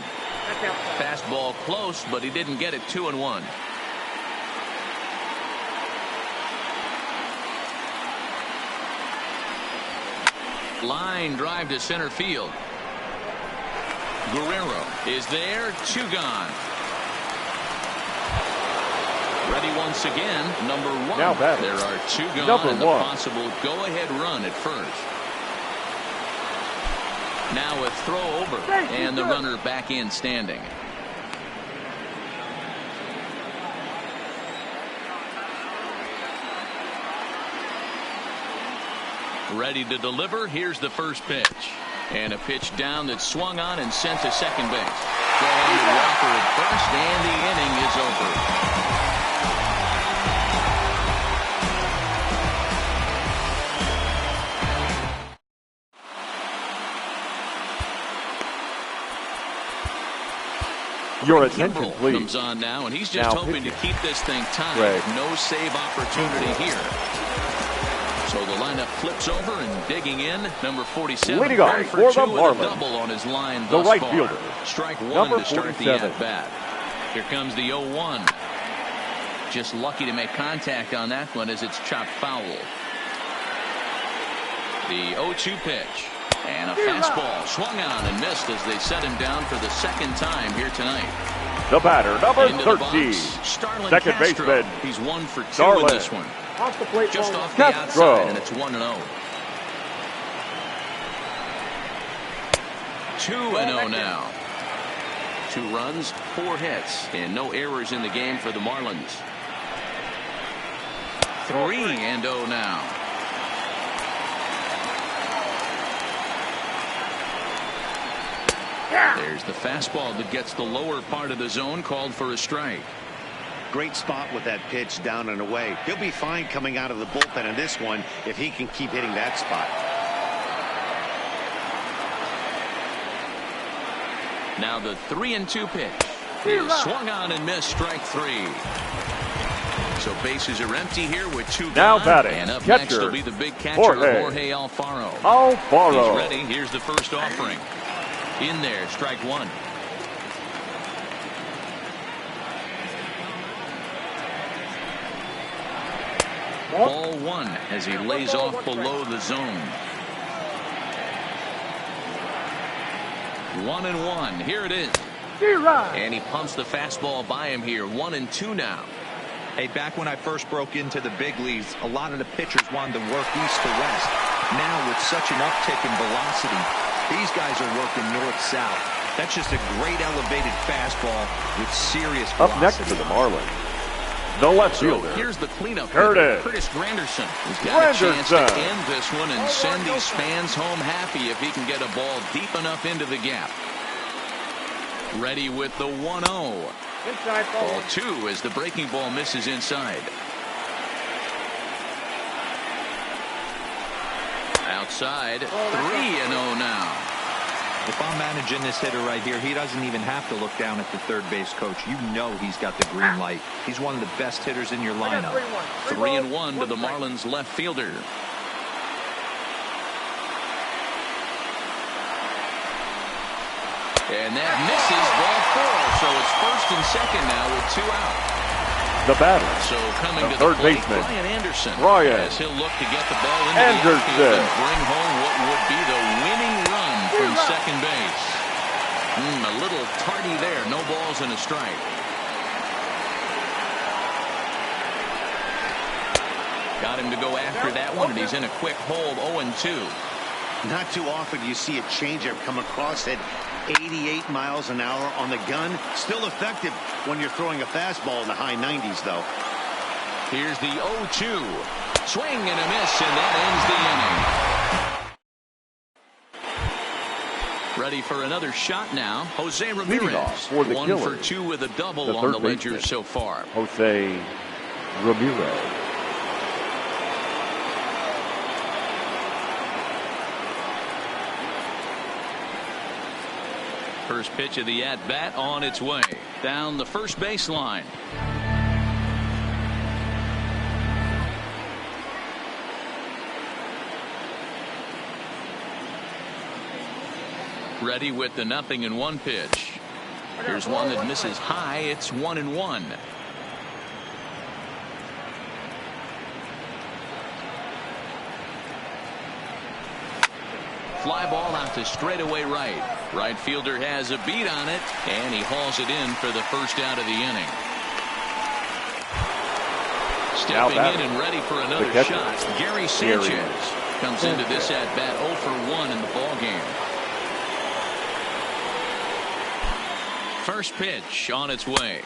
Fastball close, but he didn't get it. 2-1. Line drive to center field. Guerrero is there. 2 gone. Ready once again. Number 1. Now batter. There are 2 gone. Number and the 1. possible go-ahead run at first. Now a throw over, and the runner back in standing. Ready to deliver. Here's the first pitch. And a pitch down that's swung on and sent to second base. Going to Walker at first, and the inning is over. Your attention, please. Comes on now, and he's just hoping to keep this thing tied. No save opportunity here. So the lineup flips over and digging in. Number 47. Leading off for the Marlins. Double on his line The right far. fielder. Strike 1 Number to start 47. the at-bat. Here comes the 0-1. Just lucky to make contact on that one as it's chopped foul. The 0-2 pitch. And a fastball swung on and missed as they set him down for the second time here tonight. The batter, number Into the 13. Starlin Second Castro. baseman. He's 1 for 2 Starlin. in this one. Off the plate, Just ball. off the Castro. outside, and it's 1-0. 2-0 now. 2 runs, 4 hits, and no errors in the game for the Marlins. 3-0 now. There's the fastball that gets the lower part of the zone, called for a strike. Great spot with that pitch down and away. He'll be fine coming out of the bullpen in this one if he can keep hitting that spot. Now the 3-2 pitch is swung on and missed, strike 3. So bases are empty here with 2 now gone. batting. And up Catcher, next will be the big catcher, Jorge Alfaro. He's ready. Here's the first offering. In there, strike 1. Ball 1 as he lays off below the zone. 1-1. Here it is. And he pumps the fastball by him here. 1-2 now. Hey, back when I first broke into the big leagues, a lot of the pitchers wanted to work east to west. Now, with such an uptick in velocity, these guys are working north-south. That's just a great elevated fastball with serious velocity. Up next for the Marlins, the left fielder. Here's the cleanup. Curtis. Curtis Granderson. He's got a chance to end this one and send these fans home happy if he can get a ball deep enough into the gap. Ready with the 1-0. Ball 2 as the breaking ball misses inside. Outside, 3-0 now. If I'm managing this hitter right here, he doesn't even have to look down at the third base coach. You know he's got the green light. He's one of the best hitters in your lineup. 3-1 to the Marlins left fielder. And that misses, ball 4. So it's first and second now with 2 out. The batter, so coming to third the plate, baseman, Brian Anderson. Brian as he'll look to get the ball into the outfield and bring home what would be the winning run from second base. A little tardy there. No balls and a strike. Got him to go after that one, and he's in a quick hold. 0-2. Not too often you see a changeup come across at 88 miles an hour on the gun. Still effective when you're throwing a fastball in the high 90s, though. Here's the 0-2. Swing and a miss, and that ends the inning. Ready for another shot now. Jose Ramirez. For the 1 for 2 with a double on the ledger so far. Jose Ramirez. First pitch of the at-bat on its way. Down the first baseline. Ready with the 0-1 pitch. Here's one that misses high. It's 1-1. Fly ball out to straightaway right. Right fielder has a beat on it, and he hauls it in for the first out of the inning. Stepping in and ready for another shot, Gary Sanchez comes into this at bat 0 for 1 in the ball game. First pitch on its way,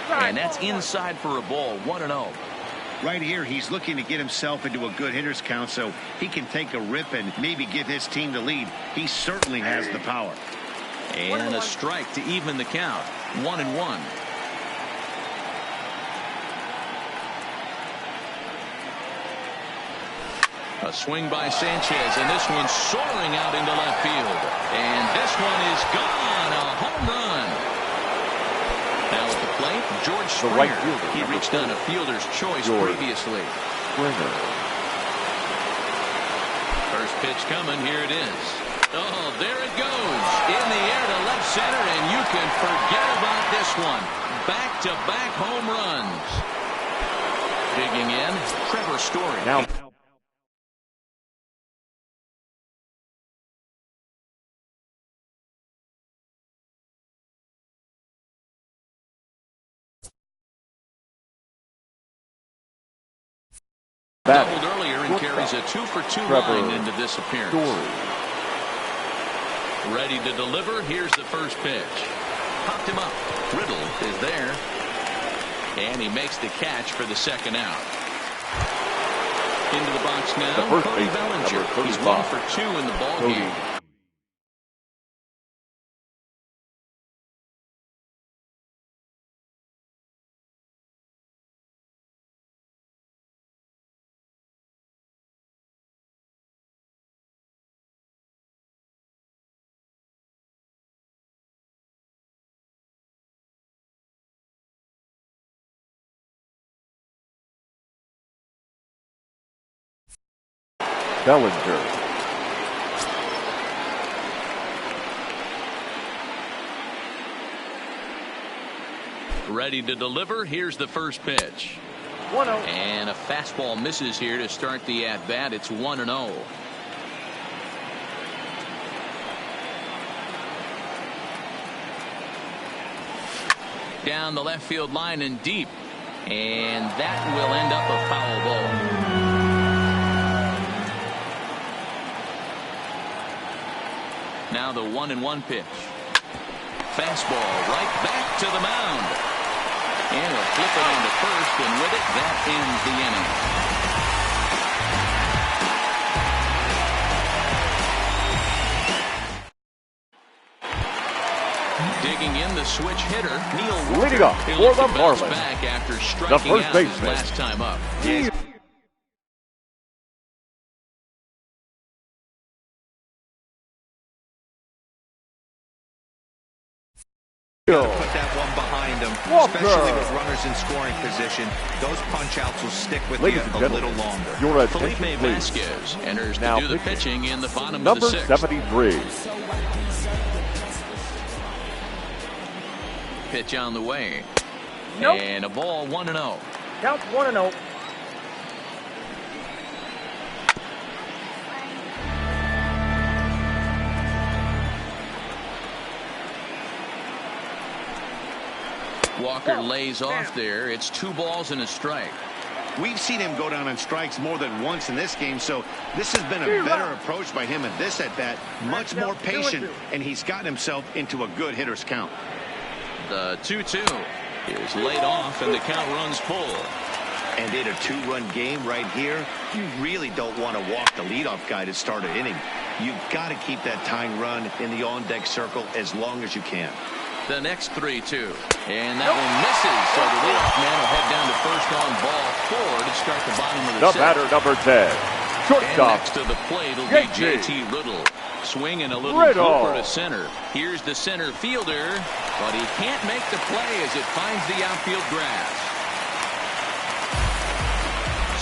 and that's inside for a ball. 1-0. Right here, he's looking to get himself into a good hitter's count so he can take a rip and maybe give his team the lead. He certainly has the power. And a strike to even the count. 1-1. A swing by Sanchez, and this one's soaring out into left field. And this one is gone. A home run. Now at the plate, George Springer. Right fielder, he reached on a fielder's choice previously. Springer. First pitch coming. Here it is. Oh, there it goes. In the air to left center, and you can forget about this one. Back-to-back home runs. Digging in, Trevor Story. Now doubled earlier and carries a 2 for 2 line into this appearance. Ready to deliver. Here's the first pitch. Popped him up. Riddle is there. And he makes the catch for the second out. Into the box now, Cody Bellinger. He's 1 for 2 in the ball game. Bellinger. Ready to deliver. Here's the first pitch. 1-0. And a fastball misses here to start the at-bat. It's 1-0. Down the left field line and deep. And that will end up a foul ball. Now the 1-1 pitch. Fastball right back to the mound. And he'll flip it on to first, and with it, that ends the inning. Digging in the switch hitter, Neil Walker. Leading off for the Marlins, back after the striking first out his baseman, last time up. Gotta put that one behind him, especially with runners in scoring position. Those punch-outs will stick with you a little longer. Your Felipe attention, please. Vasquez enters Now to do the pitching in the bottom number of the 6th. 73. Pitch on the way. Nope. And a ball 1-0. Counts 1-0. Walker lays off there. It's 2 balls and a strike. We've seen him go down on strikes more than once in this game, so this has been a better approach by him at this at-bat. Much more patient, and he's gotten himself into a good hitter's count. The 2-2 is laid off, and the count runs full. And in a 2-run game right here, you really don't want to walk the leadoff guy to start an inning. You've got to keep that tying run in the on-deck circle as long as you can. The next 3-2. And that one misses, so the leadoff man will head down to first on ball 4 to start the bottom of the 6th. batter, number 10. And Shortstop. next to the plate will be JT Riddle. Swinging a little over to center. Here's the center fielder, but he can't make the play as it finds the outfield grass.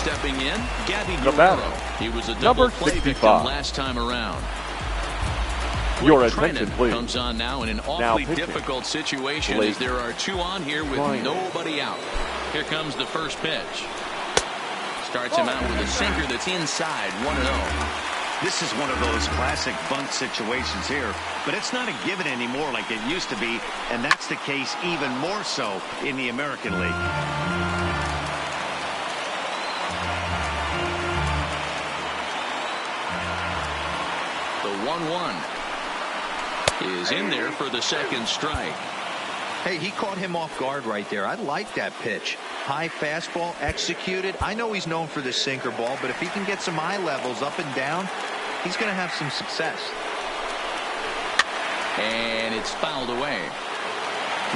Stepping in, Gabby Guerrero. He was a double play victim last time around. Your attention, please. Comes on now in an awfully difficult situation as there are 2 on here with nobody out. Here comes the first pitch. Starts him out with a sinker that's inside, 1-0. This is one of those classic bunt situations here, but it's not a given anymore like it used to be, and that's the case even more so in the American League. The 1-1 is in there for the second strike. Hey, he caught him off guard right there. I like that pitch. High fastball executed. I know he's known for the sinker ball, but if he can get some eye levels up and down, he's going to have some success. And it's fouled away.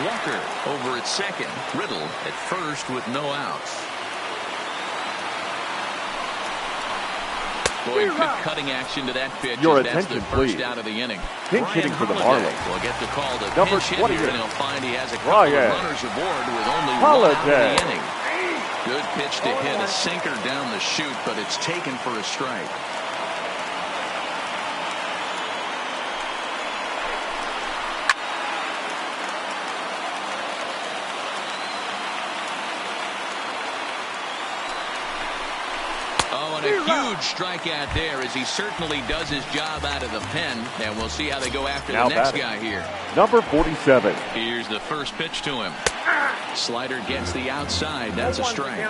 Walker over at second. Riddle at first with no outs. Boy, good cutting action to that pitch. Your that's attention, the first please. out of the inning. Pinch hitting for the Marlins. Will get the call to Number pinch hit 20. here, and he'll find he has a couple of runners aboard with only 1 out of the inning. Good pitch to hit a sinker down the chute, but it's taken for a strike. A huge strikeout there as he certainly does his job out of the pen, and we'll see how they go after the next guy here. Number 47. Here's the first pitch to him. Slider gets the outside. That's a strike.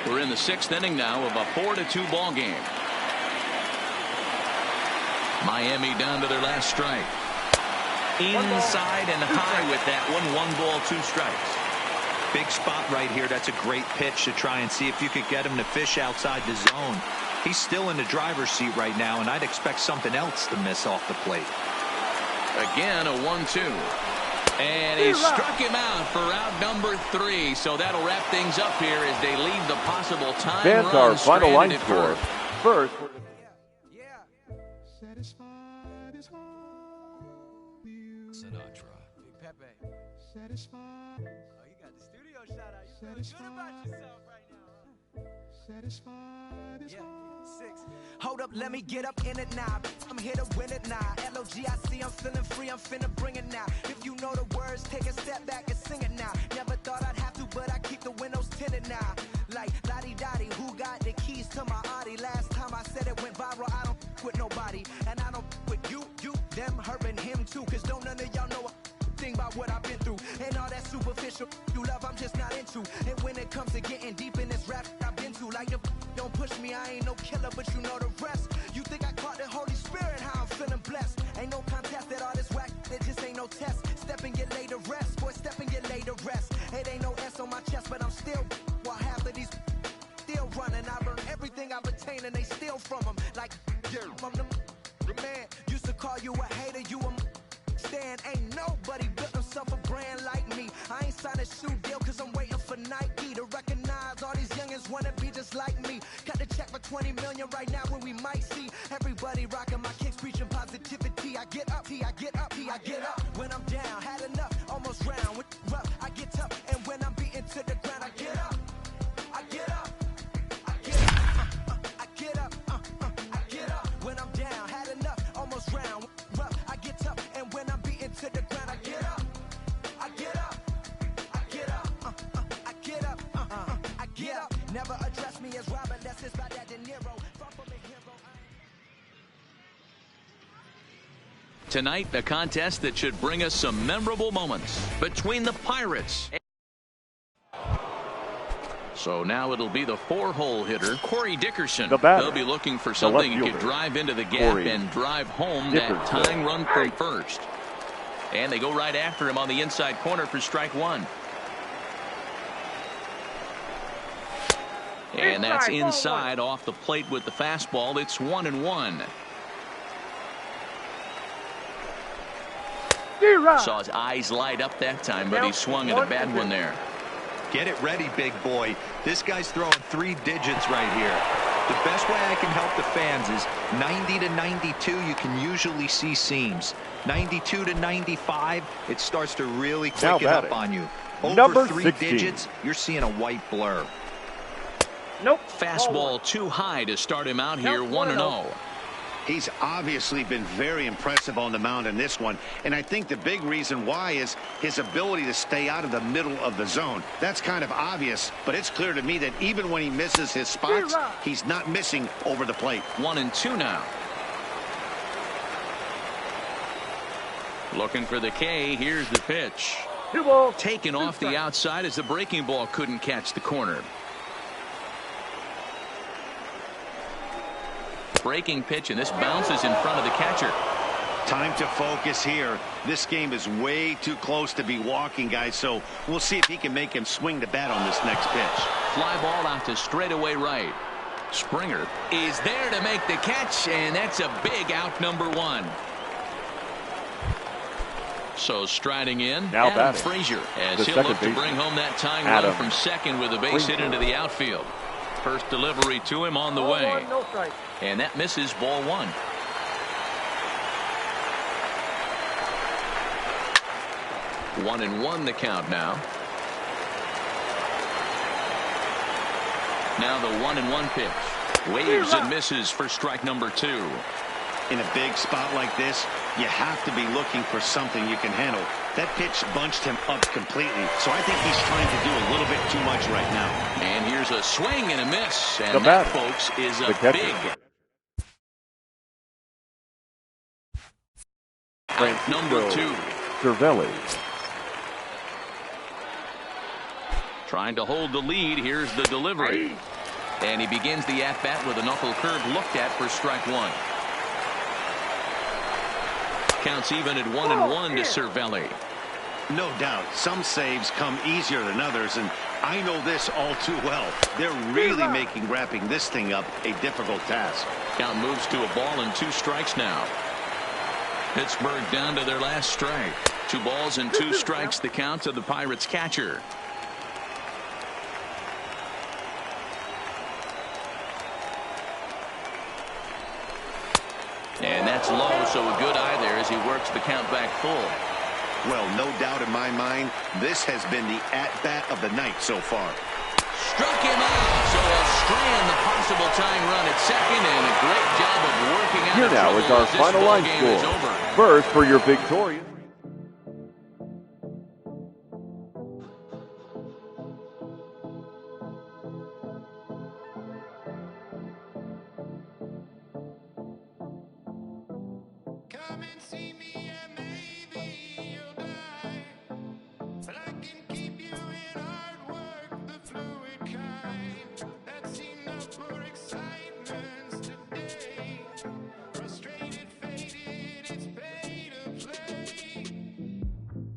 We're in the 6th inning now of a 4-2 ball game. Miami down to their last strike. Inside and high with that one. 1 ball, 2 strikes. Big spot right here. That's a great pitch to try and see if you could get him to fish outside the zone. He's still in the driver's seat right now, and I'd expect something else to miss off the plate. Again, a 1-2. And he struck him out for out number 3. So that'll wrap things up here as they leave the possible time Fans run are final line stranded at score. first. First. Sinatra. Big Pepe. Satisfied. Oh, you got the studio Hold up, let me get up in it now. I'm here to win it now. LOGIC, I'm feeling free, I'm finna bring it now. If you know the words, take a step back and sing it now. Never thought I'd have to, but I keep the windows tinted now. Like, lottie-dottie, who got the keys to my Audi? Last time I said it went viral, I don't with nobody. And I don't with you, them, her, and him too. Cause don't none of y'all know a thing about what I've been through. And all that superficial you love, I'm just not into. And when it comes to getting deep in this rap I've been to, like the don't push me, I ain't no killer, but you know the rest. You think I caught the Holy Spirit, how I'm feeling blessed. Ain't no contest at all this whack, it just ain't no test. Step and get laid to rest, boy, step and get laid to rest. It ain't no S on my chest, but I'm still, while half of these still running. I learned everything I've attained and they steal from them. Like, yeah, I'm the man, used to call you a hater, you a stand. Ain't nobody built himself a brand like me. I ain't signed a shoe deal cause I'm waiting for Nike to recognize all these youngins wanna be just like me. Got the check for 20 million right now when we might see everybody rocking my kicks, preaching positivity. I get up, I get up, I get up. When I'm down, had enough, almost round. With rough, I get tough, and when I'm beaten to the ground, I get up, I get up, I get up, I get up, I get up. When I'm down, had enough, almost round. Rough, I get tough, and when I'm beaten to the ground, I get up, I get up, I get up, I get up, I get up. Never address me as Robert, that's just by that De Niro. Tonight, a contest that should bring us some memorable moments between the Pirates. So now it'll be the 4-hole hitter, Corey Dickerson. They'll be looking for something he could drive into the gap and drive home that tying run from first. And they go right after him on the inside corner for strike one. And that's inside off the plate with the fastball. It's 1-1. Saw his eyes light up that time, but he swung at a bad one there. Get it ready, big boy. This guy's throwing 3 digits right here. The best way I can help the fans is 90 to 92, you can usually see seams. 92 to 95, it starts to really quicken up on you. Over 3 digits, you're seeing a white blur. Nope. Fastball too high to start him out here, 1-0. He's obviously been very impressive on the mound in this one, and I think the big reason why is his ability to stay out of the middle of the zone. That's kind of obvious, but it's clear to me that even when he misses his spots, he's not missing over the plate. 1-2 now. Looking for the K. Here's the pitch. 2 balls. Taken off the outside as the breaking ball couldn't catch the corner. Breaking pitch, and this bounces in front of the catcher. Time to focus here. This game is way too close to be walking, guys, so we'll see if he can make him swing the bat on this next pitch. Fly ball out to straightaway right. Springer is there to make the catch, and that's a big out, number 1. So striding in, now Adam Frazier, as he'll look to bring home that tying run from second with a base hit into the outfield. First delivery to him on the way. No strike. And that misses, ball 1. One and one the count now. Now the 1-1 pitch. Waves and misses for strike number 2. In a big spot like this, you have to be looking for something you can handle. That pitch bunched him up completely, so I think he's trying to do a little bit too much right now. And here's a swing and a miss, and that, folks, is a big number 2. Cervelli. Trying to hold the lead. Here's the delivery. And he begins the at-bat with a knuckle curve looked at for strike 1. Counts even at 1-1 to Cervelli. No doubt, some saves come easier than others, and I know this all too well. They're really making wrapping this thing up a difficult task. Count moves to a ball and 2 strikes now. Pittsburgh down to their last strike. 2 balls and 2 strikes the count to the Pirates catcher. And that's low, so a good eye there as he works the count back full. Well, no doubt in my mind, this has been the at-bat of the night so far. Struck him out, so he'll strand the possible tying run at second, and a great job of working out. Here now is our final line score. First for your victorious. Come and see me and maybe you'll die. But I can keep you in hard work, the fluid kind. That's enough for excitement today. Frustrated, faded, it's pay to play.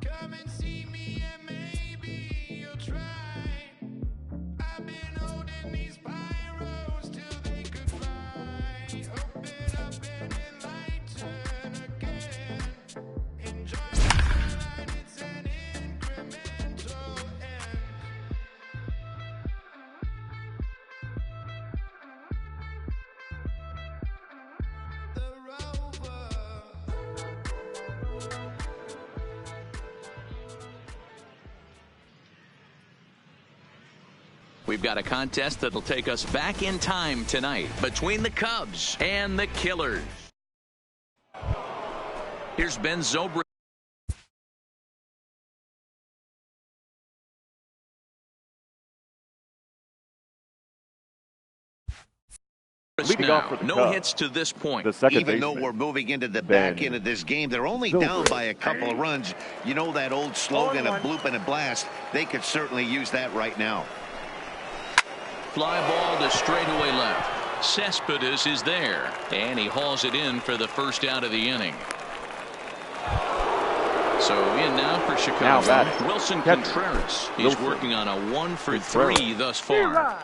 Come and see me and maybe you'll try. I've been holding these pyros till they could fly. Open up and enlighten again. Enjoy the line, it's an incremental end. The rover. We've got a contest that'll take us back in time tonight between the Cubs and the Killers. Here's Ben Zobrist. Leading off for the No Cubs, hits to this point. the second Even though baseman, we're moving into the Ben back end of this game, they're only Zobrist. down by a couple of runs. You know that old slogan, a bloop and a blast. They could certainly use that right now. Fly ball to straightaway left. Cespedes is there, and he hauls it in for the first out of the inning. So in now for Chicago, Now batting. Wilson Catcher. Contreras. He's Wilson working on a 1-for-3 Contreras. thus far.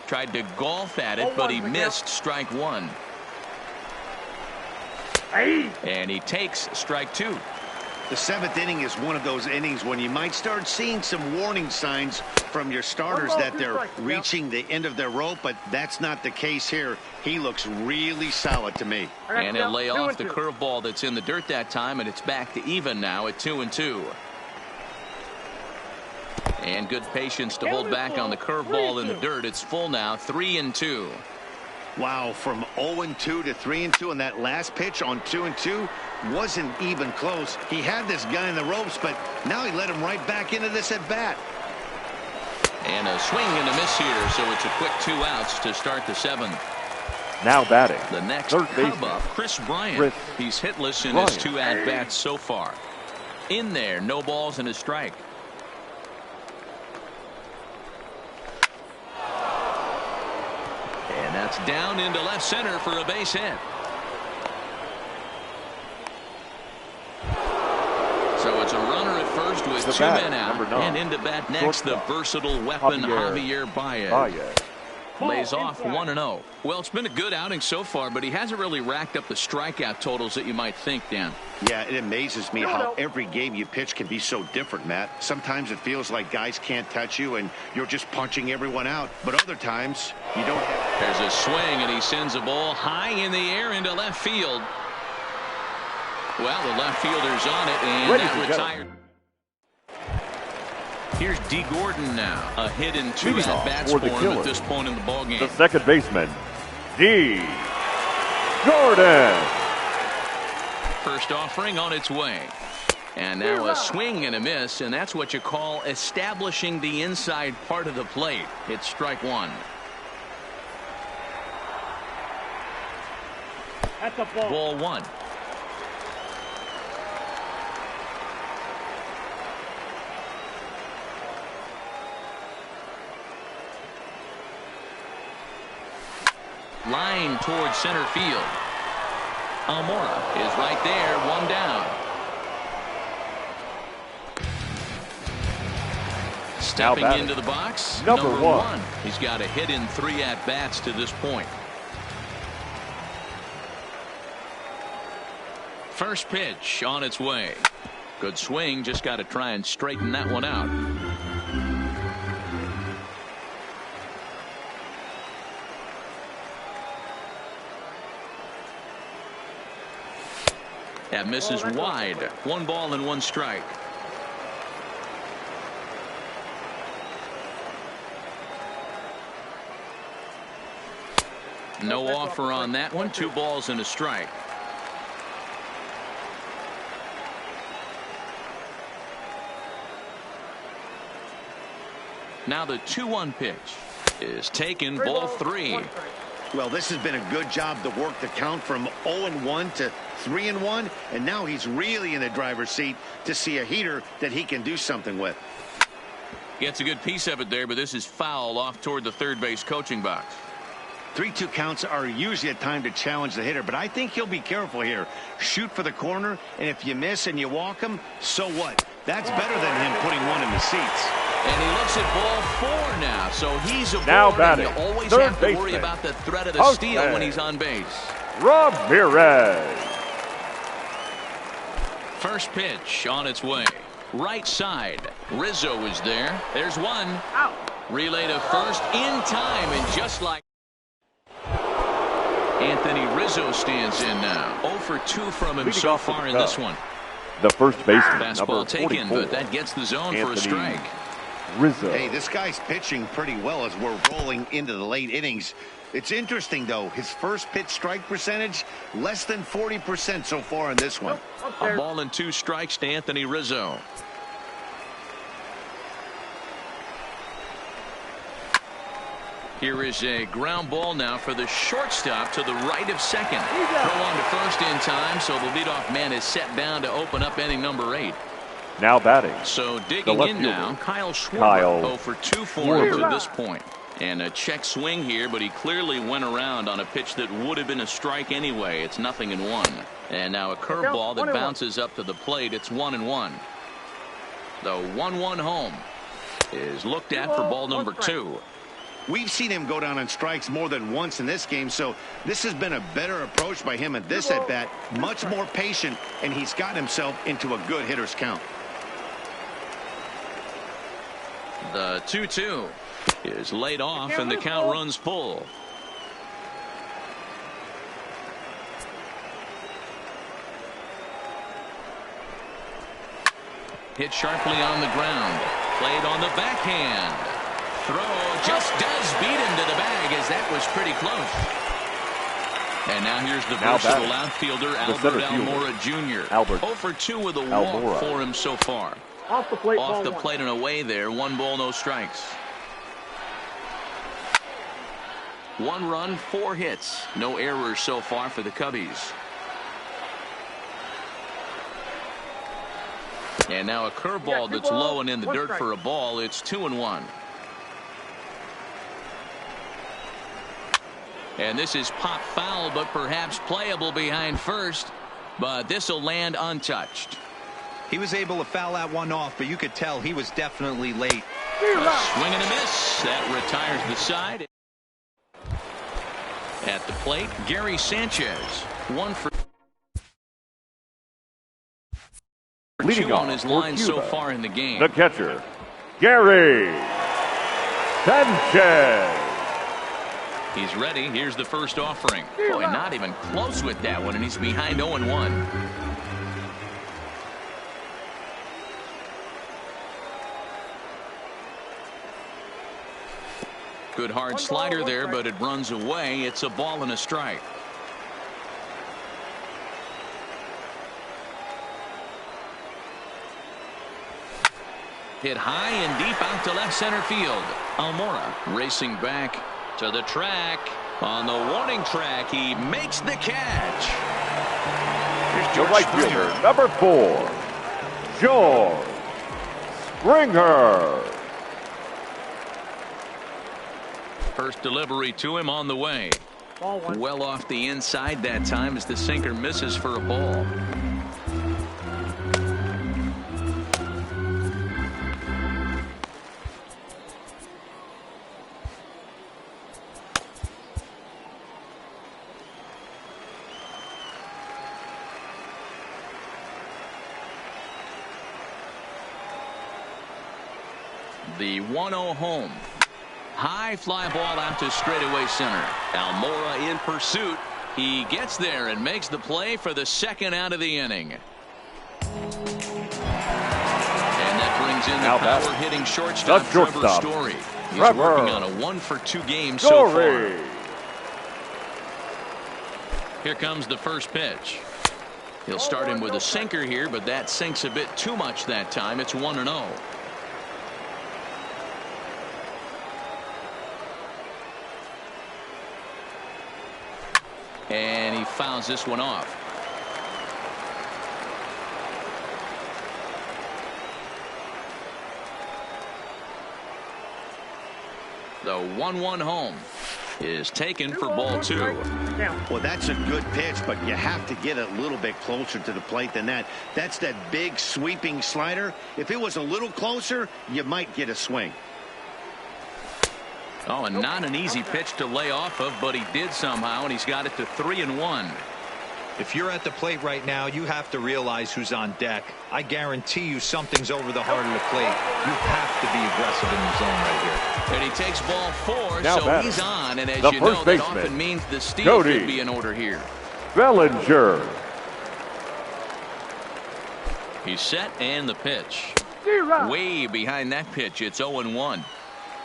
Tried to golf at it, but he missed strike one. And he takes strike two. The seventh inning is one of those innings when you might start seeing some warning signs from your starters that they're reaching the end of their rope, but that's not the case here. He looks really solid to me. And he'll lay off the curveball that's in the dirt that time, and it's back to even now at 2-2. And good patience to hold back on the curveball in the dirt. It's full now, 3-2. Wow, from 0-2 to 3-2 on that last pitch on 2-2 wasn't even close. He had this guy in the ropes, but now he let him right back into this at bat. And a swing and a miss here, so it's a quick 2 outs to start the seventh. now batting. The next third baseman, Cub up, Chris Bryant. He's hitless in his 2 at-bats so far. In there, no balls and a strike. And that's down into left center for a base hit. So it's a runner at first with The 2 bat, men out. number 9. And into bat next, the versatile weapon Javier Baez. Lays off 1-0. Well, it's been a good outing so far, but he hasn't really racked up the strikeout totals that you might think, Dan. Yeah, it amazes me how every game you pitch can be so different, Matt. Sometimes it feels like guys can't touch you and you're just punching everyone out. But other times, you don't have... There's a swing, and he sends a ball high in the air into left field. Well, the left fielder's on it, and that retired. Here's D. Gordon now. A hit in 2 at-bats for him at this point in the ballgame. The second baseman, D. Gordon. First offering on its way. And now a swing and a miss, and that's what you call establishing the inside part of the plate. It's strike one. That's a ball. Ball one. Line towards center field. Almora is right there, 1 down. Stepping into the box, number one. He's got a hit in 3 at-bats to this point. First pitch on its way. Good swing, just got to try and straighten that one out. That misses wide. 1 ball and 1 strike. No offer on that one. 2 balls and a strike. Now the 2-1 pitch is taken. Ball 3. Well, this has been a good job to work the count from 0-1 to 3-1, and now he's really in the driver's seat to see a heater that he can do something with. Gets a good piece of it there, but this is foul off toward the third base coaching box. 3-2 counts are usually a time to challenge the hitter, but I think he'll be careful here. Shoot for the corner, and if you miss and you walk him, so what? That's better than him putting one in the seats. And he looks at ball 4 now, so he's aboard. Now batting, and you always third have to worry baseman. about the threat of the steal when he's on base. Ramirez. First pitch on its way. Right side. Rizzo is there. There's one. Out. Relay to first in time, and just like Anthony Rizzo stands in now. 0 for 2 from him Leading so off for far the in this Cubs. one. The first baseman, Fastball number taken, 44. but that gets the zone for a Anthony strike. Rizzo. Hey, this guy's pitching pretty well as we're rolling into the late innings. It's interesting, though, his first pitch strike percentage, less than 40% so far in this one. A ball and 2 strikes to Anthony Rizzo. Here is a ground ball now for the shortstop to the right of second. Throw on to first in time, so the leadoff man is set down to open up inning number 8. Now batting. So digging in now, Kyle Schwarber. Kyle 0 for 2 for him to this point. And a check swing here, but he clearly went around on a pitch that would have been a strike anyway. It's 0-1. And now a curveball that bounces up to the plate. It's 1-1. The 1-1 home is looked at for ball number 2. We've seen him go down on strikes more than once in this game, so this has been a better approach by him at this at-bat. Much more patient, and he's gotten himself into a good hitter's count. The 2-2 is laid off, and the count runs full. Hit sharply on the ground. Played on the backhand. Throw just does beat him to the bag, as that was pretty close. And now here's the versatile outfielder, Albert Almora Jr. 0 for 2 with a walk for him so far. Off the plate, Off the plate and away there. 1 ball, no strikes. 1 run, 4 hits. No errors so far for the Cubbies. And now a curveball that's low and in the dirt for a ball. It's 2-1. And this is pop foul, but perhaps playable behind first. But this will land untouched. He was able to foul that one off, but you could tell he was definitely late. A swing and a miss. That retires the side. At the plate, Gary Sanchez. 1 for Leading 2 on his line Cuba, so far in the game. the catcher, Gary Sanchez. He's ready. Here's the first offering. Boy, not even close with that one, and he's behind 0-1. Good hard slider there, but it runs away. It's a ball and a strike. Hit high and deep out to left center field. Almora racing back to the track. On the warning track, he makes the catch. Here's The George right Springer. fielder, number 4, George Springer. First delivery to him on the way. Ball 1. Well off the inside that time as the sinker misses for a ball. The 1-0 home. High fly ball out to straightaway center. Almora in pursuit. He gets there and makes the play for the second out of the inning. And that brings in the power-hitting shortstop, Trevor Story. He's working on a 1-for-2 game so far. Here comes the first pitch. He'll start him with a sinker here, but that sinks a bit too much that time. It's 1-0. And he fouls this one off. The 1-1 home is taken for ball 2. Well, that's a good pitch, but you have to get a little bit closer to the plate than that. That's that big sweeping slider. If it was a little closer, you might get a swing. Oh, and not an easy pitch to lay off of, but he did somehow, and he's got it to 3-1. If you're at the plate right now, you have to realize who's on deck. I guarantee you something's over the heart of the plate. You have to be aggressive in the zone right here. And he takes ball 4, so he's on, and as you know, that often means the steal could be in order here. Bellinger. He's set, and the pitch. Way behind that pitch, it's 0-1.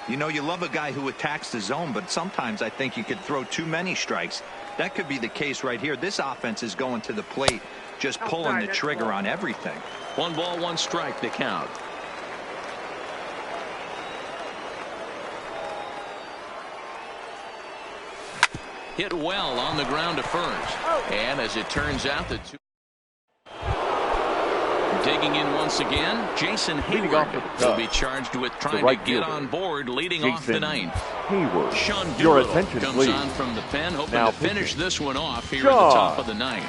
You know, you love a guy who attacks the zone, but sometimes I think you could throw too many strikes. That could be the case right here. This offense is going to the plate, just pulling the trigger on everything. 1 ball, 1 strike to count. Hit well on the ground to first. And as it turns out, the two digging in once again, Jason Hayward will be charged with trying to get on board, leading off the 9th. Hayward. Sean Doolittle comes on from the pen, hoping to finish this one off here at the top of the 9th.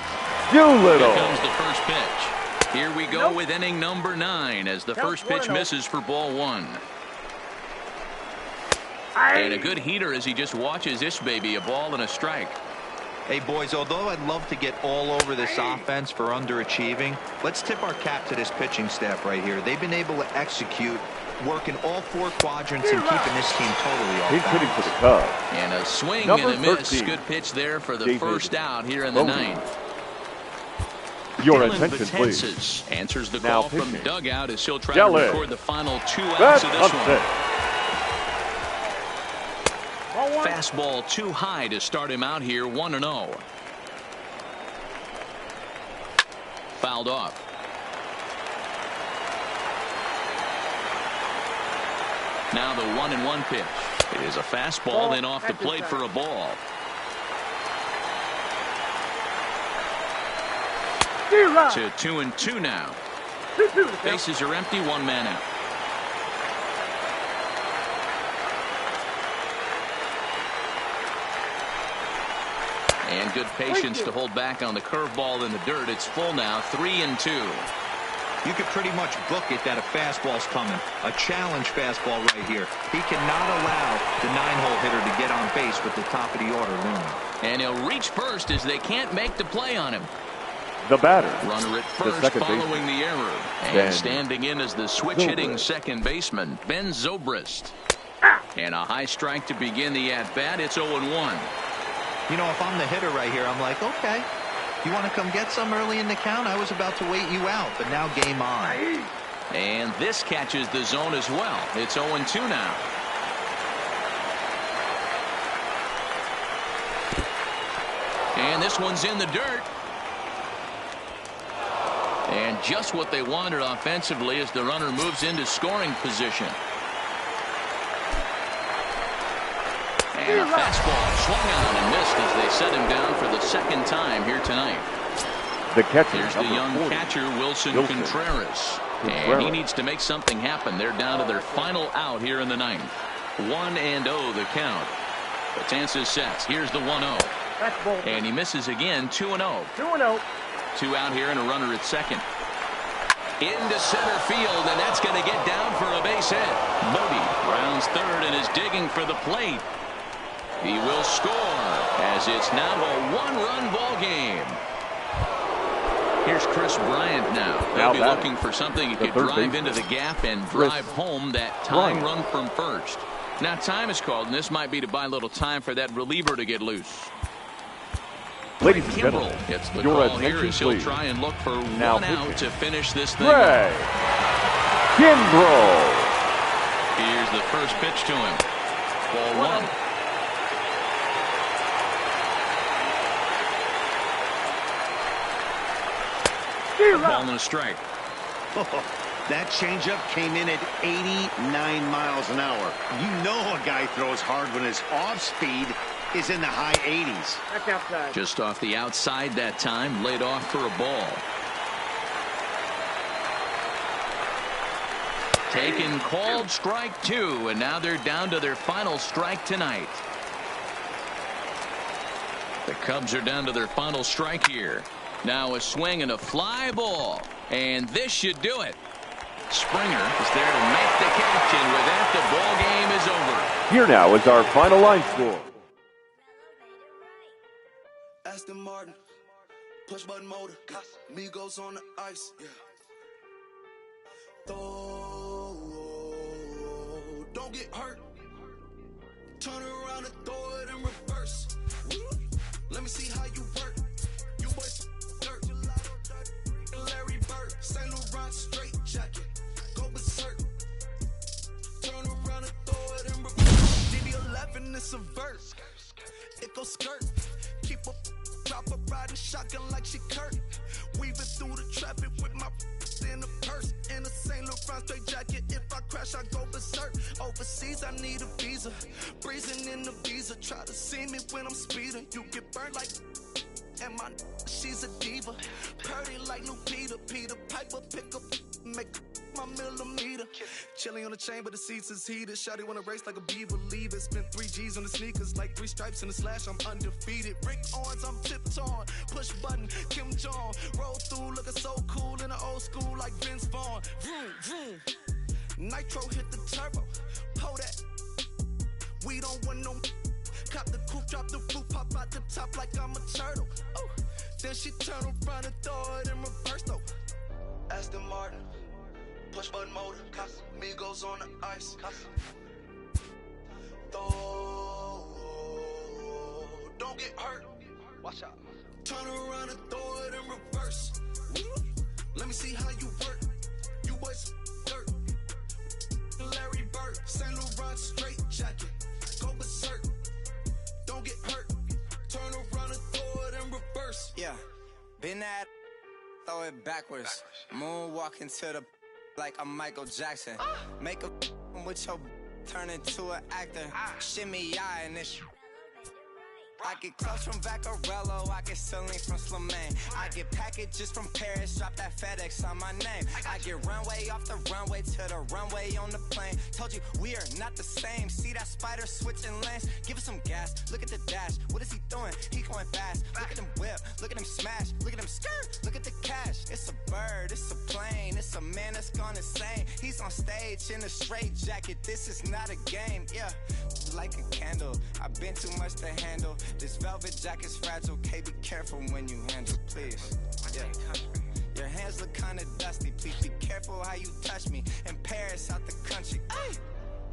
Doolittle. Here comes the first pitch. Here we go with inning number 9 as the first pitch misses for ball 1. And a good heater as he just watches this baby, a ball and a strike. Hey, boys, although I'd love to get all over this offense for underachieving, let's tip our cap to this pitching staff right here. They've been able to execute, working all 4 quadrants and keeping this team totally off balance. He's hitting for the Cubs. And a swing and a miss. 13. Good pitch there for the first out here in the 9th. Your Dylan attention, Betances please. answers the Now call from pitching. dugout as he'll try to record the final 2 outs That's of this upset. one. Fastball too high to start him out here, 1-0. Fouled off. Now the 1-1 pitch. It is a fastball, then off the plate for a ball. To 2-2 now. Bases are empty, 1 man out. And good patience to hold back on the curveball in the dirt. It's full now, 3-2. You could pretty much book it that a fastball's coming. A challenge fastball right here. He cannot allow the 9-hole hitter to get on base with the top of the order looming. And he'll reach first as they can't make the play on him. The batter. Runner at first following the error. And standing in as the switch-hitting second baseman, Ben Zobrist. And a high strike to begin the at-bat. It's 0-1. You know, if I'm the hitter right here, I'm like, okay, you want to come get some early in the count? I was about to wait you out, but now game on. And this catches the zone as well. It's 0-2 now. And this one's in the dirt. And just what they wanted offensively as the runner moves into scoring position. And a fastball swung on and missed as they set him down for the second time here tonight. The catcher. Here's the young catcher, Wilson Contreras. And he needs to make something happen. They're down to their final out here in the 9th. 1-0 the count. Betances sets. Here's the 1-0. And he misses again, 2-0. 2-0. 2 out here and a runner at second. Into center field, and that's going to get down for a base hit. Bodie rounds third and is digging for the plate. He will score as it's now a 1-run ball game. Here's Chris Bryant now. They'll be looking for something he could drive into the gap and drive home that tying run from first. Now time is called, and this might be to buy a little time for that reliever to get loose. Ladies and gentlemen, It's the your call here as he'll try and look for now one out to finish this thing. Ray Kimbrough. Here's the first pitch to him. Ball one. Ball and a strike. That changeup came in at 89 miles an hour. You know a guy throws hard when his off speed is in the high 80s. That's outside. Just off the outside that time, laid off for a ball. Taken, called strike two, and now they're down to their final strike tonight. The Cubs are down to their final strike here. Now a swing and a fly ball, and this should do it. Springer is there to make the catch, and with that, the ball game is over. Here now is our final line score. Aston Martin, push button motor, Migos on the ice. Don't get hurt. Turn around and throw it in reverse. Let me see how you work. You boys dirt. Larry Bird, St. Laurent straight jacket. Go berserk. Turn around and throw it in reverse. DB11 is a verse. It goes skirt. Keep up, drop a riding shotgun like she Kurt. Weaving through the traffic with my in a purse. In a St. Laurent straight jacket. If I crash, I go berserk. Overseas, I need a visa. Breezing in the visa. Try to see me when I'm speeding. You get burned like. And my she's a diva. Purdy like new Peter. Peter Piper pick up. Make my millimeter. Chilling on the chain, but the seats is heated. Shawty wanna race like a beaver. Leave it. Spent 3 G's on the sneakers. Like 3 stripes in the slash. I'm undefeated. Rick Owens, I'm tiptoeing. Push button. Kim Jong. Roll through. Looking so cool in the old school like Vince Vaughn. Vroom, vroom. Nitro hit the turbo. Pull that. We don't want no. Cop the coupe, drop the roof, pop out the top like I'm a turtle. Oh, then she turn around and throw it in reverse though. Aston Martin, push button motor, Migos on the ice. Don't get hurt. Watch out. Turn around and throw it in reverse. Let me see how you work. You boys dirt. Larry Bird, St. Laurent straight jacket. Go berserk. Don't get hurt. Turn around and throw it in reverse. Yeah, been at, throw it backwards. Moonwalk into the like I'm Michael Jackson. Make a with your turn into an actor. Shimmy eye and this. I get close from Vaccarello, I get ceilings from Slimane. I get packages from Paris, drop that FedEx on my name. I get runway off the runway to the runway on the plane. Told you we are not the same. See that spider switching lanes? Give us some gas, look at the dash. What is he doing? He going fast. Look at him whip, look at him smash, look at him skirt, look at the cash. It's a bird, it's a plane, it's a man that's gone insane. He's on stage in a straight jacket, this is not a game, yeah. Like a candle, I've been too much to handle. This velvet jacket's fragile, okay, be careful when you handle, please. Yeah. Your hands look kinda dusty, please be careful how you touch me. In Paris, out the country. Ay!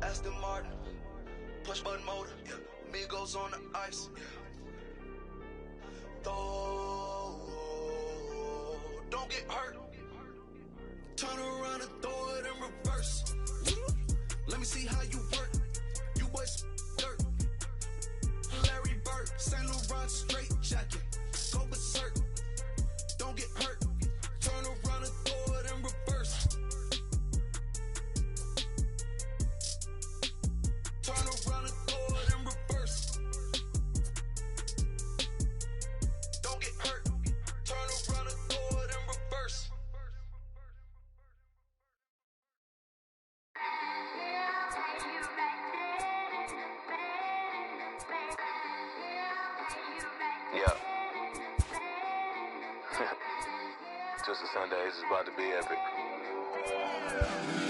Aston Martin, push button motor, Migos on the ice. Don't get hurt. Turn around and throw it in reverse. Let me see how you work. You boys dirt. Larry Bird, St. Laurent straight jacket. Go berserk. Don't get hurt. Turn around and throw it in reverse. Turn around and throw it in reverse. Don't get hurt. Turn around and throw it in reverse. Yeah. Just a Sunday, it's about to be epic.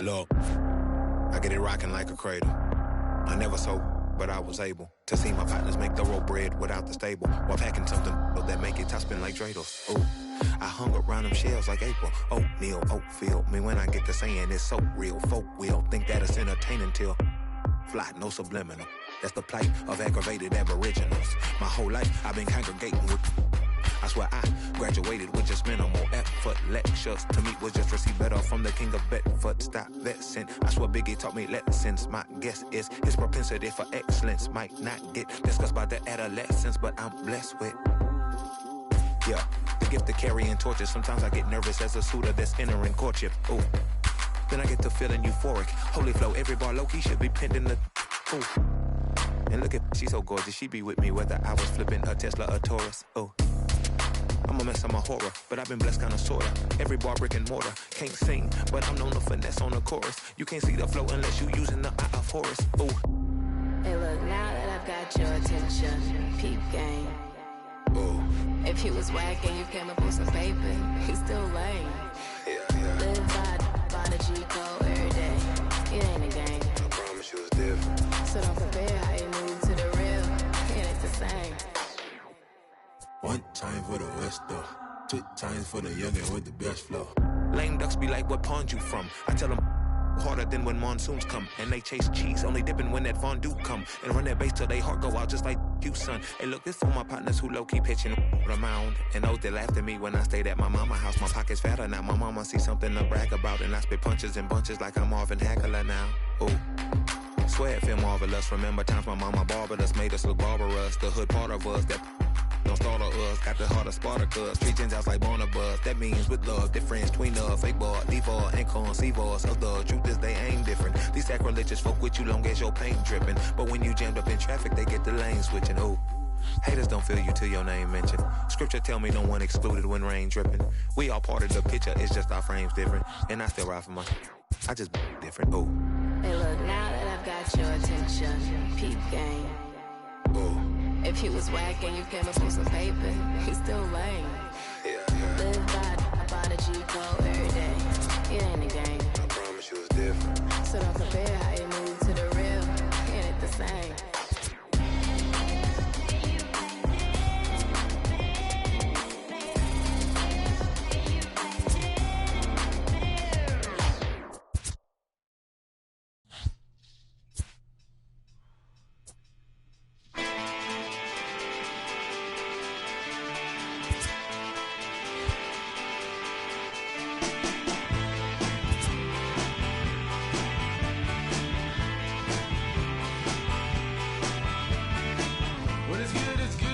Look, I get it rocking like a cradle. I never sold, but I was able to see my partners make thorough bread without the stable, while packing something that make it top spin like dreidels. Ooh, I hung around them shells like April. Oatmeal, Oatfield. Me when I get to saying it's so real. Folk will think that it's entertaining till fly, no subliminal. That's the plight of aggravated aboriginals. My whole life I've been congregating with swear I graduated with just minimal effort. Lectures to me was just receive better from the king of Bedford. Stop vexing. I swear Biggie taught me lessons. My guess is his propensity for excellence might not get discussed by the adolescents, but I'm blessed with. Yeah, the gift of carrying torches. Sometimes I get nervous as a suitor that's entering courtship. Ooh, then I get to feeling euphoric. Holy flow, every bar low-key should be pinned in the. Ooh, and look at, she's so gorgeous. She be with me whether I was flipping a Tesla or Taurus. Ooh, I'm a mess, I'm a horror, but I've been blessed kinda sorta. Every bar brick and mortar. Can't sing, but I'm known to finesse on the chorus. You can't see the flow unless you using the eye of Horus. Ooh. Hey look, now that I've got your attention, peep game. Ooh. If he was whack and you came up with some paper, he's still lame. Yeah. Live by the G code every day. It ain't a game. I promise you it's different. So don't compare how you move to the real. It ain't the same. One time for the West though. 2 times for the youngin' with the best flow. Lame ducks be like, what pond you from? I tell them harder than when monsoons come. And they chase cheese, only dipping when that fondue come. And run that bass till they heart go out just like you, son. Hey look, this for my partners who low-key pitching the mound. And those that laughed at me when I stayed at my mama house. My pocket's fatter now, my mama see something to brag about. And I spit punches and bunches like I'm Marvin Hagler now. Ooh. Swear it feel marvelous. Remember times my mama barbered us, made us look barbarous. The hood part of us that don't startle us. Got the heart of Spartacus. Street gens out like Barnabas. That means with love, difference between us. Fake ball, default, and conceive us. Of the truth is they ain't different. These sacrilegious folk with you long as your paint dripping. But when you jammed up in traffic, they get the lane switching. Ooh. Haters don't feel you till your name mentioned. Scripture tell me no one excluded when rain dripping. We all part of the picture, it's just our frames different. And I still ride for my I just different. Ooh. Hey look, now that I've got your attention, peep game. Ooh. If he was whack and you came up with some paper, he's still lame. Yeah. Live by the G code every day. It ain't a game. I promise you it's different. So don't compare how you move to the real. It ain't the same. What is good is good.